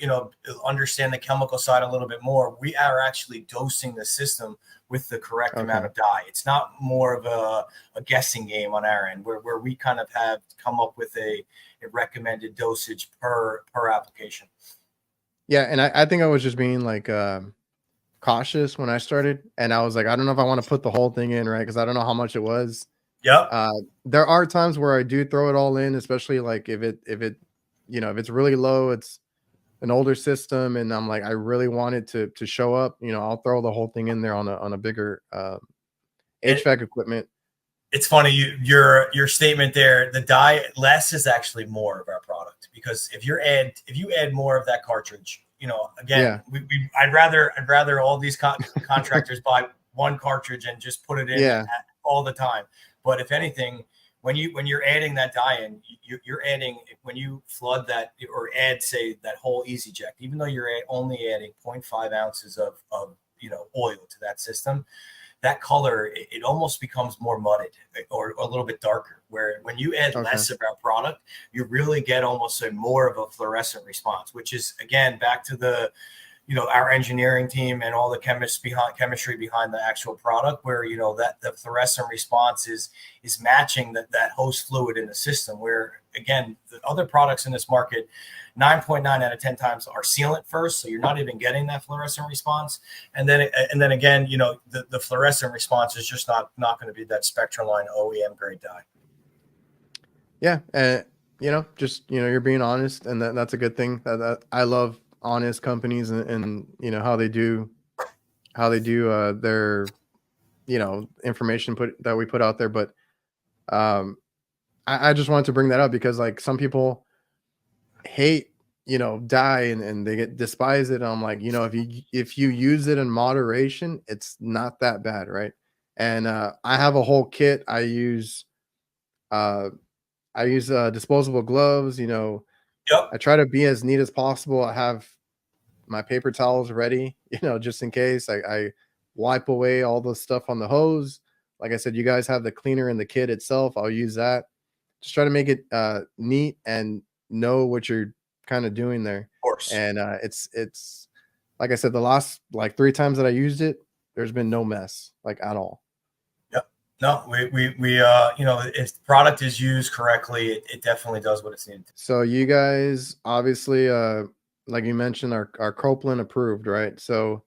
understand the chemical side a little bit more, we are actually dosing the system with the correct amount of dye. It's not more of a guessing game on our end, where we kind of have come up with a recommended dosage per application. Yeah, and I think I was just being like cautious when I started, and I was like, I don't know if I want to put the whole thing in, right? Because I don't know how much it was. There are times where I do throw it all in, especially like if it's really low, it's an older system, and I'm like, I really want it to show up. I'll throw the whole thing in there on a bigger HVAC equipment. It's funny, your statement there. The dye less is actually more of our product, because if you add more of that cartridge, again, I'd rather all these contractors buy one cartridge and just put it in all the time. But if anything, when you're adding that dye in, you're adding, when you flood that or add, say, that whole EasyJect, even though you're only adding 0.5 ounces of oil to that system, that color, it almost becomes more mudded or a little bit darker. Where when you add less of our product, you really get almost more of a fluorescent response, which is, again, back to the our engineering team and all the chemistry behind the actual product, where that the fluorescent response is matching that host fluid in the system, where again, the other products in this market, 9.9 out of 10 times are sealant first, so you're not even getting that fluorescent response, and then again, the fluorescent response is just not going to be that Spectroline OEM grade dye. Just you're being honest, and that's a good thing. That I love honest companies, and how they do their information that we put out there. But I just wanted to bring that up because like some people hate dye and they despise it, and I'm like, if you use it in moderation, it's not that bad, right? And I have a whole kit. I use disposable gloves. I try to be as neat as possible. I have my paper towels ready, just in case. I wipe away all the stuff on the hose. Like I said, you guys have the cleaner in the kit itself. I'll use that. Just try to make it neat and know what you're kind of doing there. Of course. And it's like I said, the last like 3 times that I used it, there's been no mess, like, at all. Yep. No, you know, if the product is used correctly, it definitely does what it's needed to. So you guys obviously, like you mentioned, are Copeland approved, right? So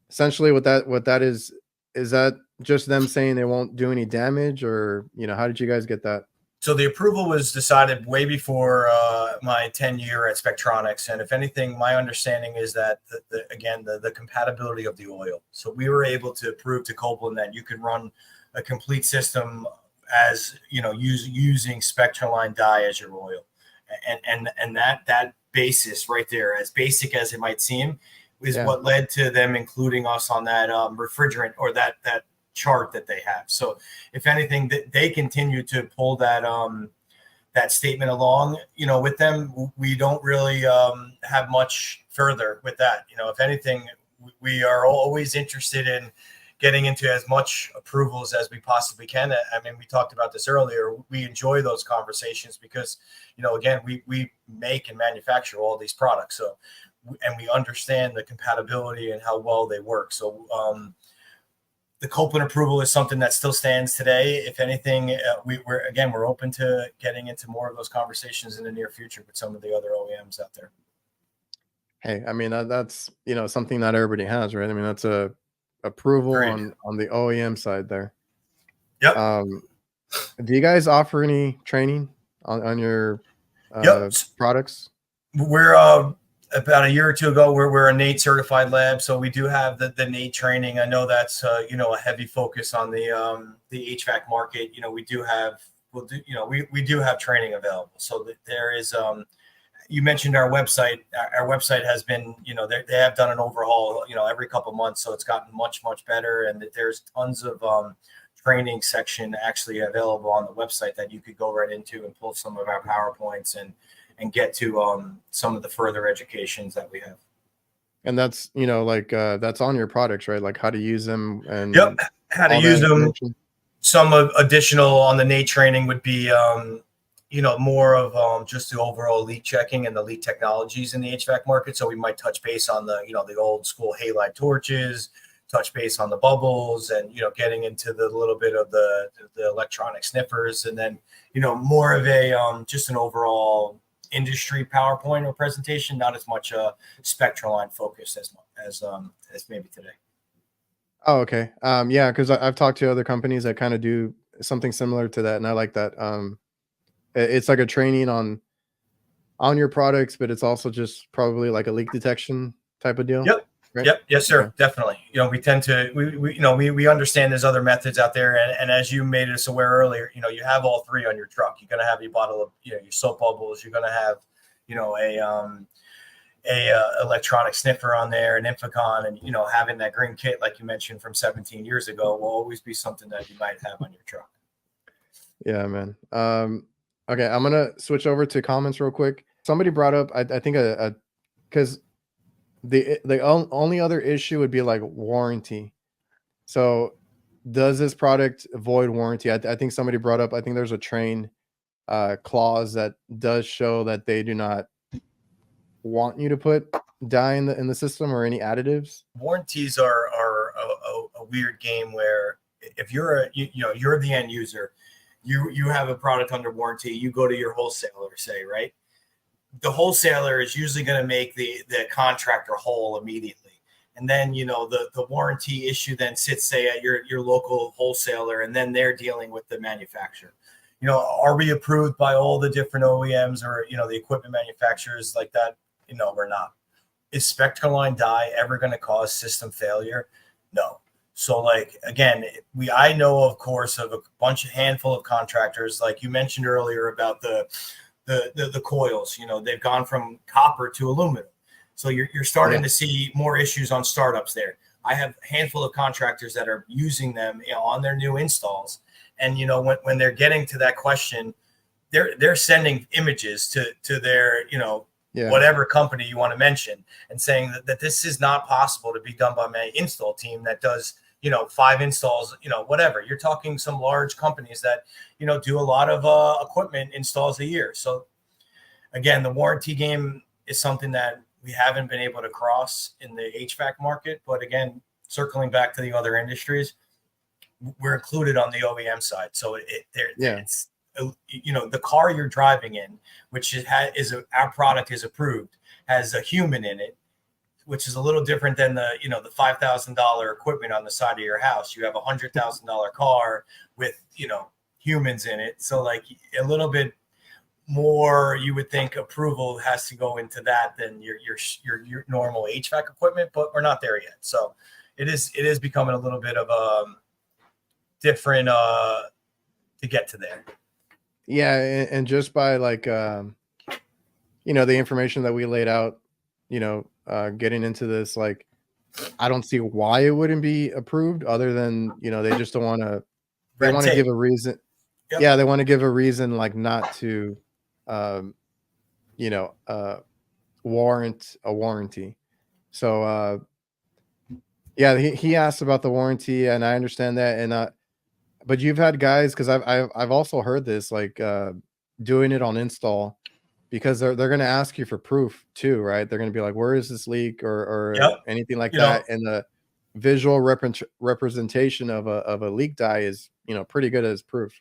essentially, what that is that just them saying they won't do any damage, or how did you guys get that? So the approval was decided way before my tenure at Spectronics, and if anything, my understanding is that the compatibility of the oil. So we were able to prove to Copeland that you could run a complete system as using Spectroline dye as your oil, and that basis right there, as basic as it might seem, is what led to them including us on that refrigerant or that chart that they have. So if anything, they continue to pull that that statement along, with them. We don't really have much further with that. If anything, we are always interested in getting into as much approvals as we possibly can. I mean, we talked about this earlier. We enjoy those conversations because, again, we make and manufacture all these products. So, and we understand the compatibility and how well they work. So, the Copeland approval is something that still stands today. If anything, we're open to getting into more of those conversations in the near future with some of the other OEMs out there. Hey, I mean that's something not everybody has, right? I mean that's a approval Agreed. on the OEM side there. Yep. Do you guys offer any training on your Yep. products? We're about a year or two ago, we're a NATE certified lab, so we do have the NATE training. I know that's a heavy focus on the HVAC market. We do have we do have training available. So there is you mentioned our website. Our website has been they have done an overhaul every couple of months, so it's gotten much better, and there's tons of training section actually available on the website that you could go right into and pull some of our PowerPoints and get to some of the further educations that we have. And that's that's on your products, right? Like how to use them and how to use them. Some additional on the NATE training would be more of just the overall leak checking and the leak technologies in the HVAC market. So we might touch base on the the old school halide torches, touch base on the bubbles, and getting into the little bit of the electronic sniffers, and then more of a just an overall industry PowerPoint or presentation, not as much Spectroline focus as maybe today. Oh, okay. Yeah, because I've talked to other companies that kind of do something similar to that, and I like that. It's like a training on your products, but it's also just probably like a leak detection type of deal. Yep. Right? Yep. Yes, sir. Okay. Definitely. We tend to we understand there's other methods out there, and as you made us aware earlier, you have all three on your truck. You're going to have your bottle of your soap bubbles. You're going to have a electronic sniffer on there, an Infocon, and having that green kit like you mentioned from 17 years ago will always be something that you might have on your truck. Yeah, man. Okay, I'm gonna switch over to comments real quick. Somebody brought up, I think because the only other issue would be like warranty. So does this product void warranty? I think somebody brought up, I think there's a train clause that does show that they do not want you to put dye in the system or any additives. Warranties are a weird game where if you're you're the end user, you have a product under warranty, you go to your wholesaler, say, right? The wholesaler is usually going to make the contractor whole immediately. And then, the warranty issue then sits, say, at your local wholesaler, and then they're dealing with the manufacturer. Are we approved by all the different OEMs or, the equipment manufacturers like that? No, we're not. Is Spectroline dye ever going to cause system failure? No. So, like, again, I know, of course, of a handful of contractors, like you mentioned earlier about the coils. They've gone from copper to aluminum. So you're starting to see more issues on startups there. I have a handful of contractors that are using them on their new installs. And, when they're getting to that question, they're sending images to their, whatever company you want to mention, and saying that this is not possible to be done by my install team that does 5 installs, whatever. You're talking some large companies that, do a lot of equipment installs a year. So again, the warranty game is something that we haven't been able to cross in the HVAC market. But again, circling back to the other industries, we're included on the OEM side. So Yeah. it's, the car you're driving in, which our product is approved, has a human in it, which is a little different than the $5,000 equipment on the side of your house. You have a $100,000 car with, humans in it. So like a little bit more, you would think approval has to go into that than your normal HVAC equipment, but we're not there yet. So it is becoming a little bit of a different to get to there. Yeah, and just by like the information that we laid out, getting into this, like I don't see why it wouldn't be approved other than, they just don't want to, they want to give a reason. Yep. Yeah, they want to give a reason like not to warrant a warranty. So yeah, he asked about the warranty, and I understand that. And but you've had guys, because I've also heard this, like doing it on install, because they're going to ask you for proof too, right? They're going to be like, where is this leak, or yep. anything like that. And the visual representation of a leak die is pretty good as proof.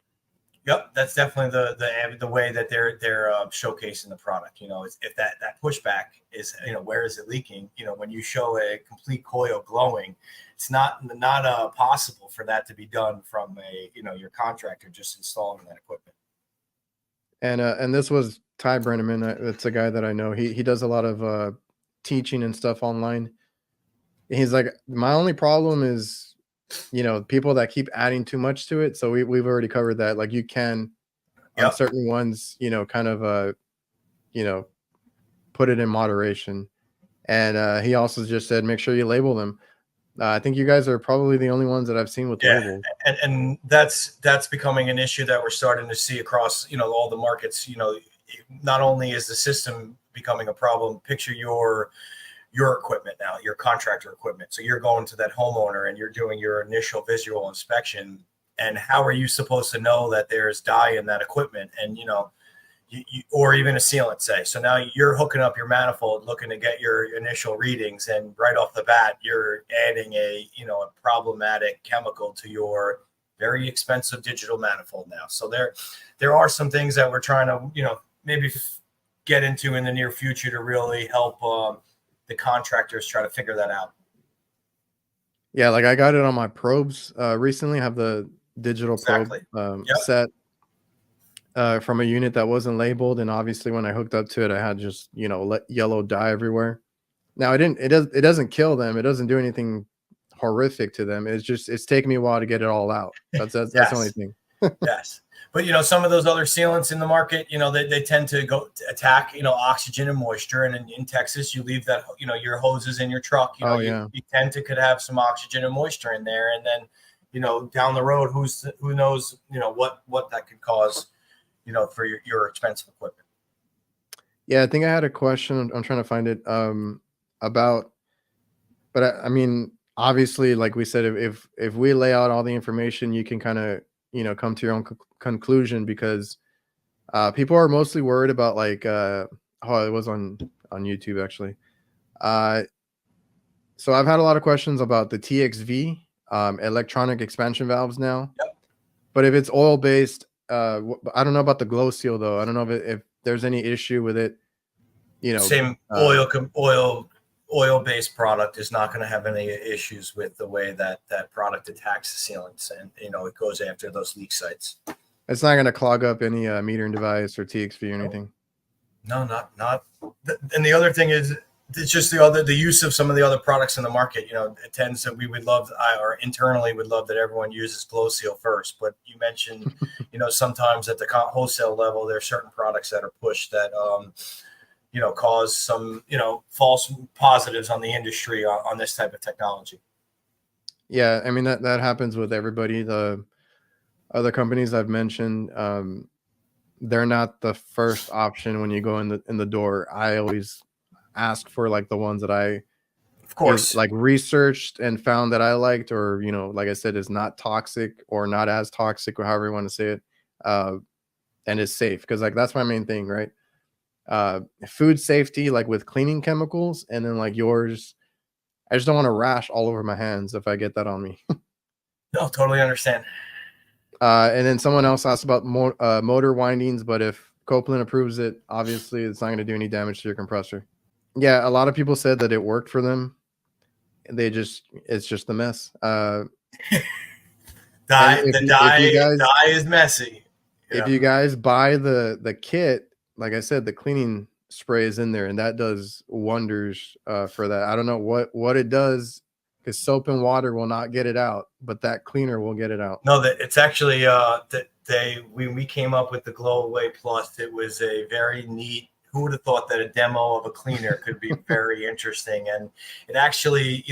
Yep, that's definitely the way that they're showcasing the product. If that pushback is, where is it leaking? When you show a complete coil glowing, it's not possible for that to be done from your contractor just installing that equipment. And this was Ty Brenneman. It's a guy that I know. He does a lot of teaching and stuff online. He's like, my only problem is, people that keep adding too much to it. So we've already covered that. Like you can, on certain ones, kind of, put it in moderation. And he also just said, make sure you label them. I think you guys are probably the only ones that I've seen with labels. And that's becoming an issue that we're starting to see across, all the markets. Not only is the system becoming a problem, picture your equipment now, your contractor equipment. So you're going to that homeowner and you're doing your initial visual inspection. And how are you supposed to know that there's dye in that equipment? And, or even a sealant, say. So now you're hooking up your manifold, looking to get your initial readings. And right off the bat, you're adding a problematic chemical to your very expensive digital manifold now. So there are some things that we're trying to, maybe get into in the near future to really help, the contractors try to figure that out. Yeah, like I got it on my probes recently. I have the digital probe set from a unit that wasn't labeled, and obviously when I hooked up to it, I had just yellow dye everywhere. Now it doesn't kill them. It doesn't do anything horrific to them. It's taking me a while to get it all out. That's the only thing. Yes. But, some of those other sealants in the market, they tend to go to attack, oxygen and moisture. And in Texas, you leave that, your hoses in your truck, you tend to could have some oxygen and moisture in there. And then, down the road, who knows, what that could cause, for your expensive equipment. Yeah, I think I had a question. I'm trying to find it about, but I mean, obviously, like we said, if we lay out all the information, you can kind of, come to your own conclusion, because people are mostly worried about like it was on YouTube actually. So I've had a lot of questions about the TXV electronic expansion valves now. But if it's oil based, I don't know about the glow seal though. I don't know if there's any issue with it. Same oil based product is not going to have any issues with the way that product attacks the sealants, and it goes after those leak sites. It's not going to clog up any metering device or TXV or anything. No, not. And the other thing is, it's just the use of some of the other products in the market. It tends to, we would love, or internally would love that everyone uses glow seal first. But you mentioned, sometimes at the wholesale level, there are certain products that are pushed that cause some, false positives on the industry on this type of technology. Yeah, I mean that happens with everybody. The other companies I've mentioned, they're not the first option when you go in the door. I always ask for like the ones that I, of course, like researched and found that I liked, or like I said, is not toxic or not as toxic, or however you want to say it, and is safe, because like that's my main thing, right? Food safety, like with cleaning chemicals, and then like yours, I just don't want to rash all over my hands if I get that on me. No, totally understand. And then someone else asked about motor windings, but if Copeland approves it, obviously it's not going to do any damage to your compressor. Yeah, a lot of people said that it worked for them. It's just a mess. And The dye is messy. if Yeah. you guys buy the kit, like I said, the cleaning spray is in there, and that does wonders for that. I don't know what it does, because soap and water will not get it out, but that cleaner will get it out. No, that it's actually that we came up with the Glow Away Plus. It was a very neat. Who would have thought that a demo of a cleaner could be very interesting? And it actually,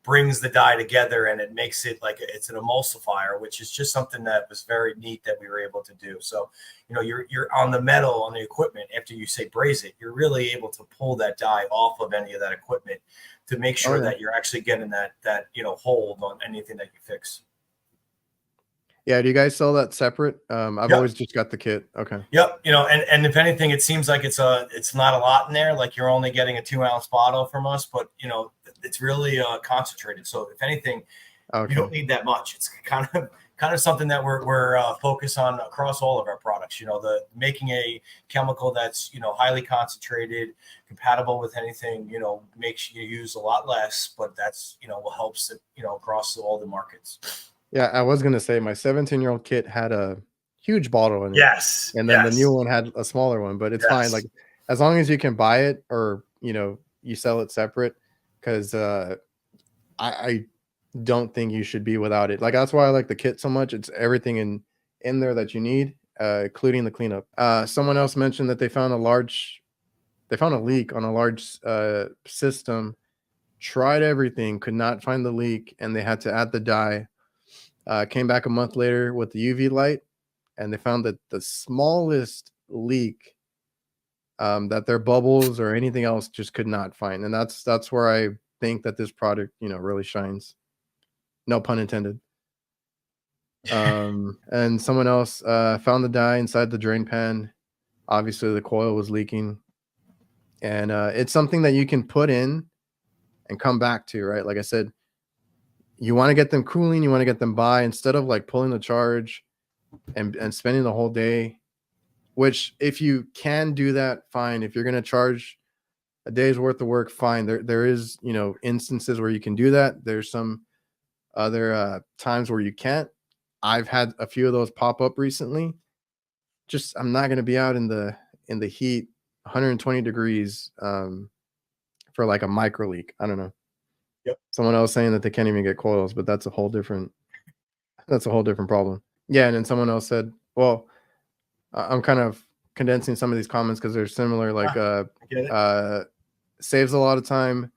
brings the dye together, and it makes it like it's an emulsifier, which is just something that was very neat that we were able to do. So, you're on the metal, on the equipment, after you say braise it, you're really able to pull that dye off of any of that equipment to make sure that you're actually getting that hold on anything that you fix. Yeah, do you guys sell that separate? I've always just got the kit. Okay. Yep. And if anything, it seems like it's not a lot in there. Like you're only getting a 2-ounce bottle from us, but it's really concentrated. So if anything, you don't need that much. It's kind of something that we're focused on across all of our products. The making a chemical that's highly concentrated, compatible with anything. Makes you use a lot less, but that's what helps it across all the markets. Yeah, I was gonna say my 17-year-old kit had a huge bottle in it. Yes. And then the new one had a smaller one, but it's fine. Like, as long as you can buy it, or you sell it separate, because I don't think you should be without it. Like, that's why I like the kit so much. It's everything in there that you need, including the cleanup. Someone else mentioned that they found a leak on a large system. Tried everything, could not find the leak, and they had to add the dye. Came back a month later with the UV light, and they found that the smallest leak, that their bubbles or anything else just could not find. And that's where I think that this product, really shines. No pun intended. And someone else found the dye inside the drain pan. Obviously, the coil was leaking. And it's something that you can put in and come back to, right? Like I said, you want to get them cooling, you want to get them by, instead of like pulling the charge and spending the whole day, which if you can do that, fine. If you're going to charge a day's worth of work, fine. There is, instances where you can do that. There's some other times where you can't. I've had a few of those pop up recently. Just, I'm not going to be out in the heat, 120 degrees, for like a micro leak. I don't know. Yep. Someone else saying that they can't even get coils, but that's a whole different problem. Yeah. And then someone else said, well, I'm kind of condensing some of these comments because they're similar. Like, saves a lot of time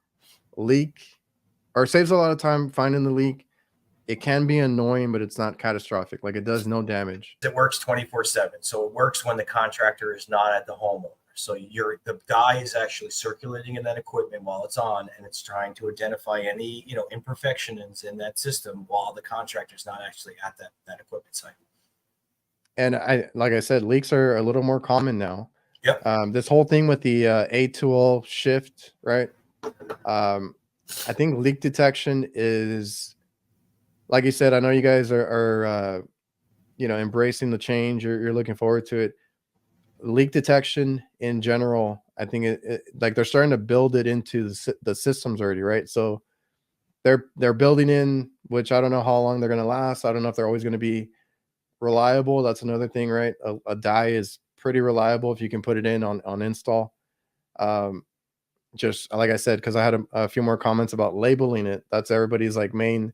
saves a lot of time finding the leak. It can be annoying, but it's not catastrophic. Like, it does no damage. It works 24/7. So it works when the contractor is not at the homeowner. So the dye is actually circulating in that equipment while it's on, and it's trying to identify any imperfections in that system while the contractor's not actually at that equipment site. And like I said, leaks are a little more common now. Yep. This whole thing with the A-tool shift, right? I think leak detection is, like you said, I know you guys are embracing the change. You're looking forward to it. Leak detection in general, I think it like they're starting to build it into the systems already, right? So they're building in, which I don't know how long they're going to last. I don't know if they're always going to be reliable. That's another thing, right? A dye is pretty reliable if you can put it in on install. Just like I said, because I had a few more comments about labeling it. That's everybody's like main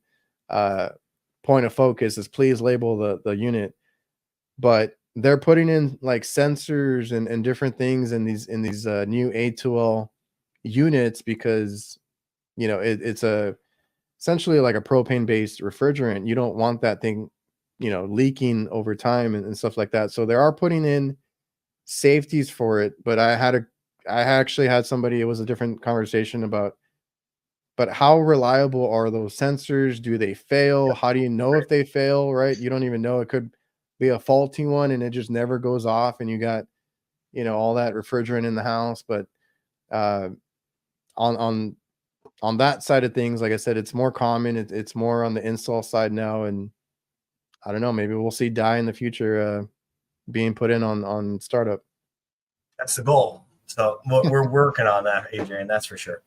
point of focus is please label the unit. But they're putting in like sensors and different things in these new A2L units, because it's essentially like a propane based refrigerant. You don't want that thing leaking over time and stuff like that. So they are putting in safeties for it. But I actually had somebody, it was a different conversation about, but how reliable are those sensors? Do they fail? How do you know if they fail, right? You don't even know. It could be a faulty one and it just never goes off, and you got all that refrigerant in the house. But on that side of things, like I said, it's more common. It's more on the install side now, and I don't know, maybe we'll see dye in the future being put in on startup. That's the goal. So we're working on that, Adrian. That's for sure.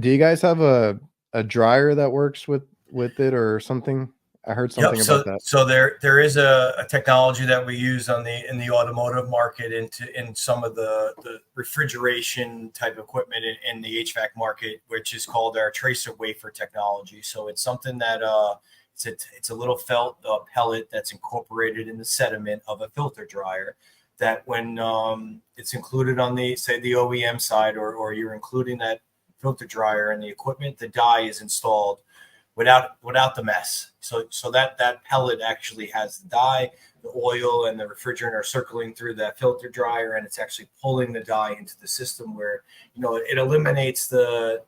Do you guys have a dryer that works with it or something? I heard something about that. So there is a technology that we use in the automotive market in some of the refrigeration type equipment in the HVAC market, which is called our tracer wafer technology. So it's something that it's a little felt pellet that's incorporated in the sediment of a filter dryer. That when it's included on the OEM side, or you're including that filter dryer in the equipment, the dye is installed without the mess. So that pellet actually has the dye, the oil, and the refrigerant are circling through that filter dryer, and it's actually pulling the dye into the system where, it eliminates the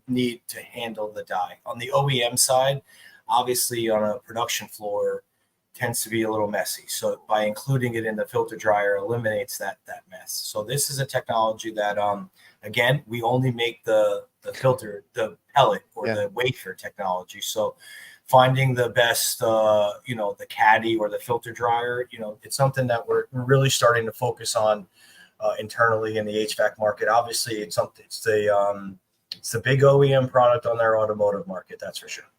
need to handle the dye. On the OEM side, obviously on a production floor, tends to be a little messy. So by including it in the filter dryer, eliminates that mess. So this is a technology that, again, we only make the filter, the pellet or the wafer technology. So finding the best, the caddy or the filter dryer, it's something that we're really starting to focus on internally in the HVAC market. Obviously, it's the big OEM product on their automotive market. That's for sure.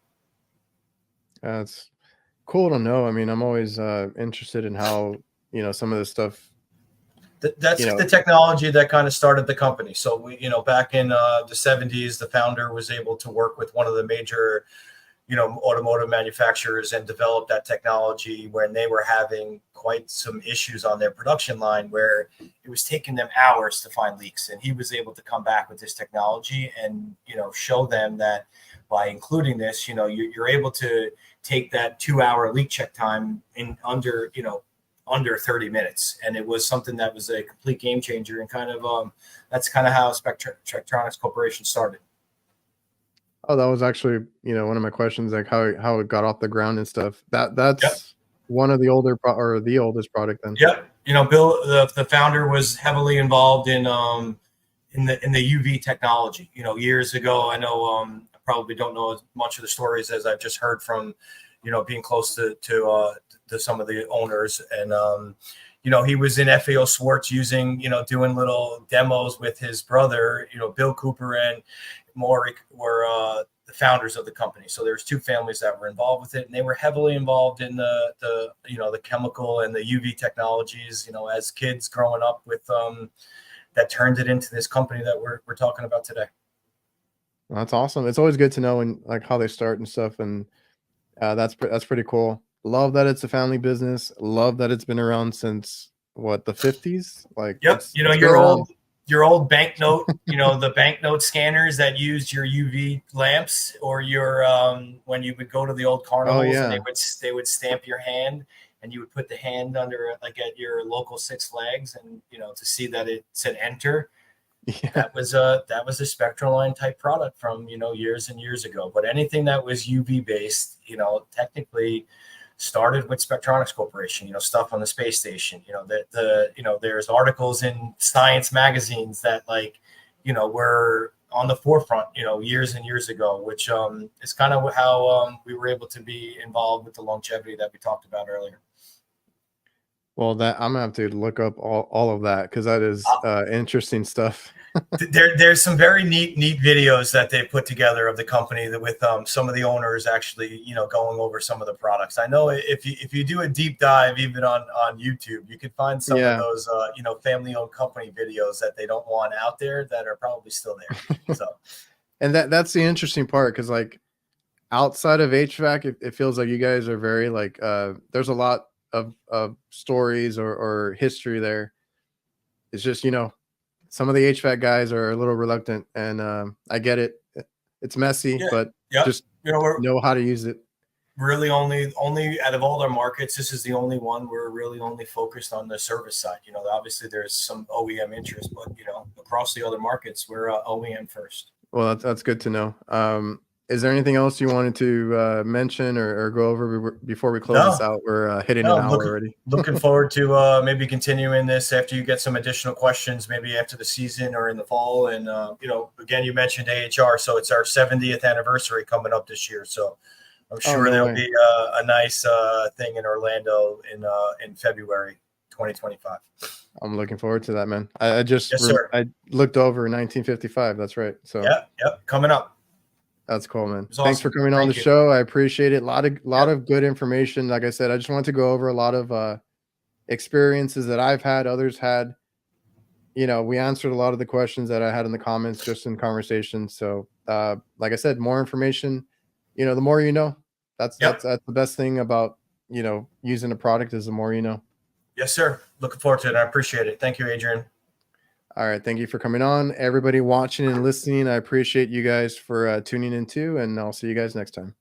That's cool to know. I mean, I'm always interested in how, some of this stuff. That's the technology that kind of started the company. So we, back in the 70s, the founder was able to work with one of the major, automotive manufacturers and develop that technology when they were having quite some issues on their production line where it was taking them hours to find leaks. And he was able to come back with this technology and, show them that by including this, you're able to take that 2-hour leak check time in under 30 minutes. And it was something that was a complete game changer, and kind of that's kind of how Spectronics Corporation started. Oh, that was actually, one of my questions, like how it got off the ground and stuff. That's one of the the oldest product then. Yep. Bill, the founder, was heavily involved in the UV technology. Years ago. I know I probably don't know as much of the stories as I've just heard from, being close to some of the owners. And he was in FAO Schwartz doing little demos with his brother. Bill Cooper and Morik were the founders of the company. So there's two families that were involved with it, and they were heavily involved in the chemical and the UV technologies, as kids growing up with that turned it into this company that we're talking about today. Well, that's awesome. It's always good to know like how they start and stuff. And that's pretty cool. Love that it's a family business. Love that it's been around since the 50s. Like, yep. Your old banknote, the banknote scanners that used your UV lamps, or your when you would go to the old carnivals, and they would stamp your hand, and you would put the hand under like at your local Six Flags, and to see that it said enter. Yeah. That was a Spectroline type product from years and years ago. But anything that was UV based, technically started with Spectronics Corporation. Stuff on the space station. There's articles in science magazines that were on the forefront. Years and years ago, which is kind of how we were able to be involved with the longevity that we talked about earlier. Well, that I'm gonna have to look up all of that, because that is interesting stuff. There's some very neat videos that they put together of the company with some of the owners actually going over some of the products. I know if you do a deep dive even on YouTube, you can find some of those family-owned company videos that they don't want out there that are probably still there. So, and that's the interesting part, because like outside of HVAC, it feels like you guys are very like there's a lot of stories or history there. It's just some of the HVAC guys are a little reluctant, and I get it. It's messy, but just know how to use it. Really, only out of all our markets, this is the only one we're really only focused on the service side. Obviously there's some OEM interest, but across the other markets, we're OEM first. Well, that's good to know. Is there anything else you wanted to mention or go over before we close this out? We're hitting an hour already. Looking forward to maybe continuing this after you get some additional questions, maybe after the season or in the fall. And, again, you mentioned AHR, so it's our 70th anniversary coming up this year. So I'm Oh, sure no there'll way. be a nice thing in Orlando in February 2025. I'm looking forward to that, man. I just Yes, sir. I looked over 1955. That's right. So Yeah, yep, coming up. that's cool, man. It's Thanks for awesome. coming on the Thank you. show. I appreciate it. Lot Yep. of good information. Like I said, I just wanted to go over a lot of experiences that I've had, others had. We answered a lot of the questions that I had in the comments just in conversation. So, like I said, more information, the more you know. Yep. That's the best thing about, using a product is the more you know. Yes, sir. Looking forward to it. I appreciate it. Thank you, Adrian. All right. Thank you for coming on. Everybody watching and listening, I appreciate you guys for tuning in too, and I'll see you guys next time.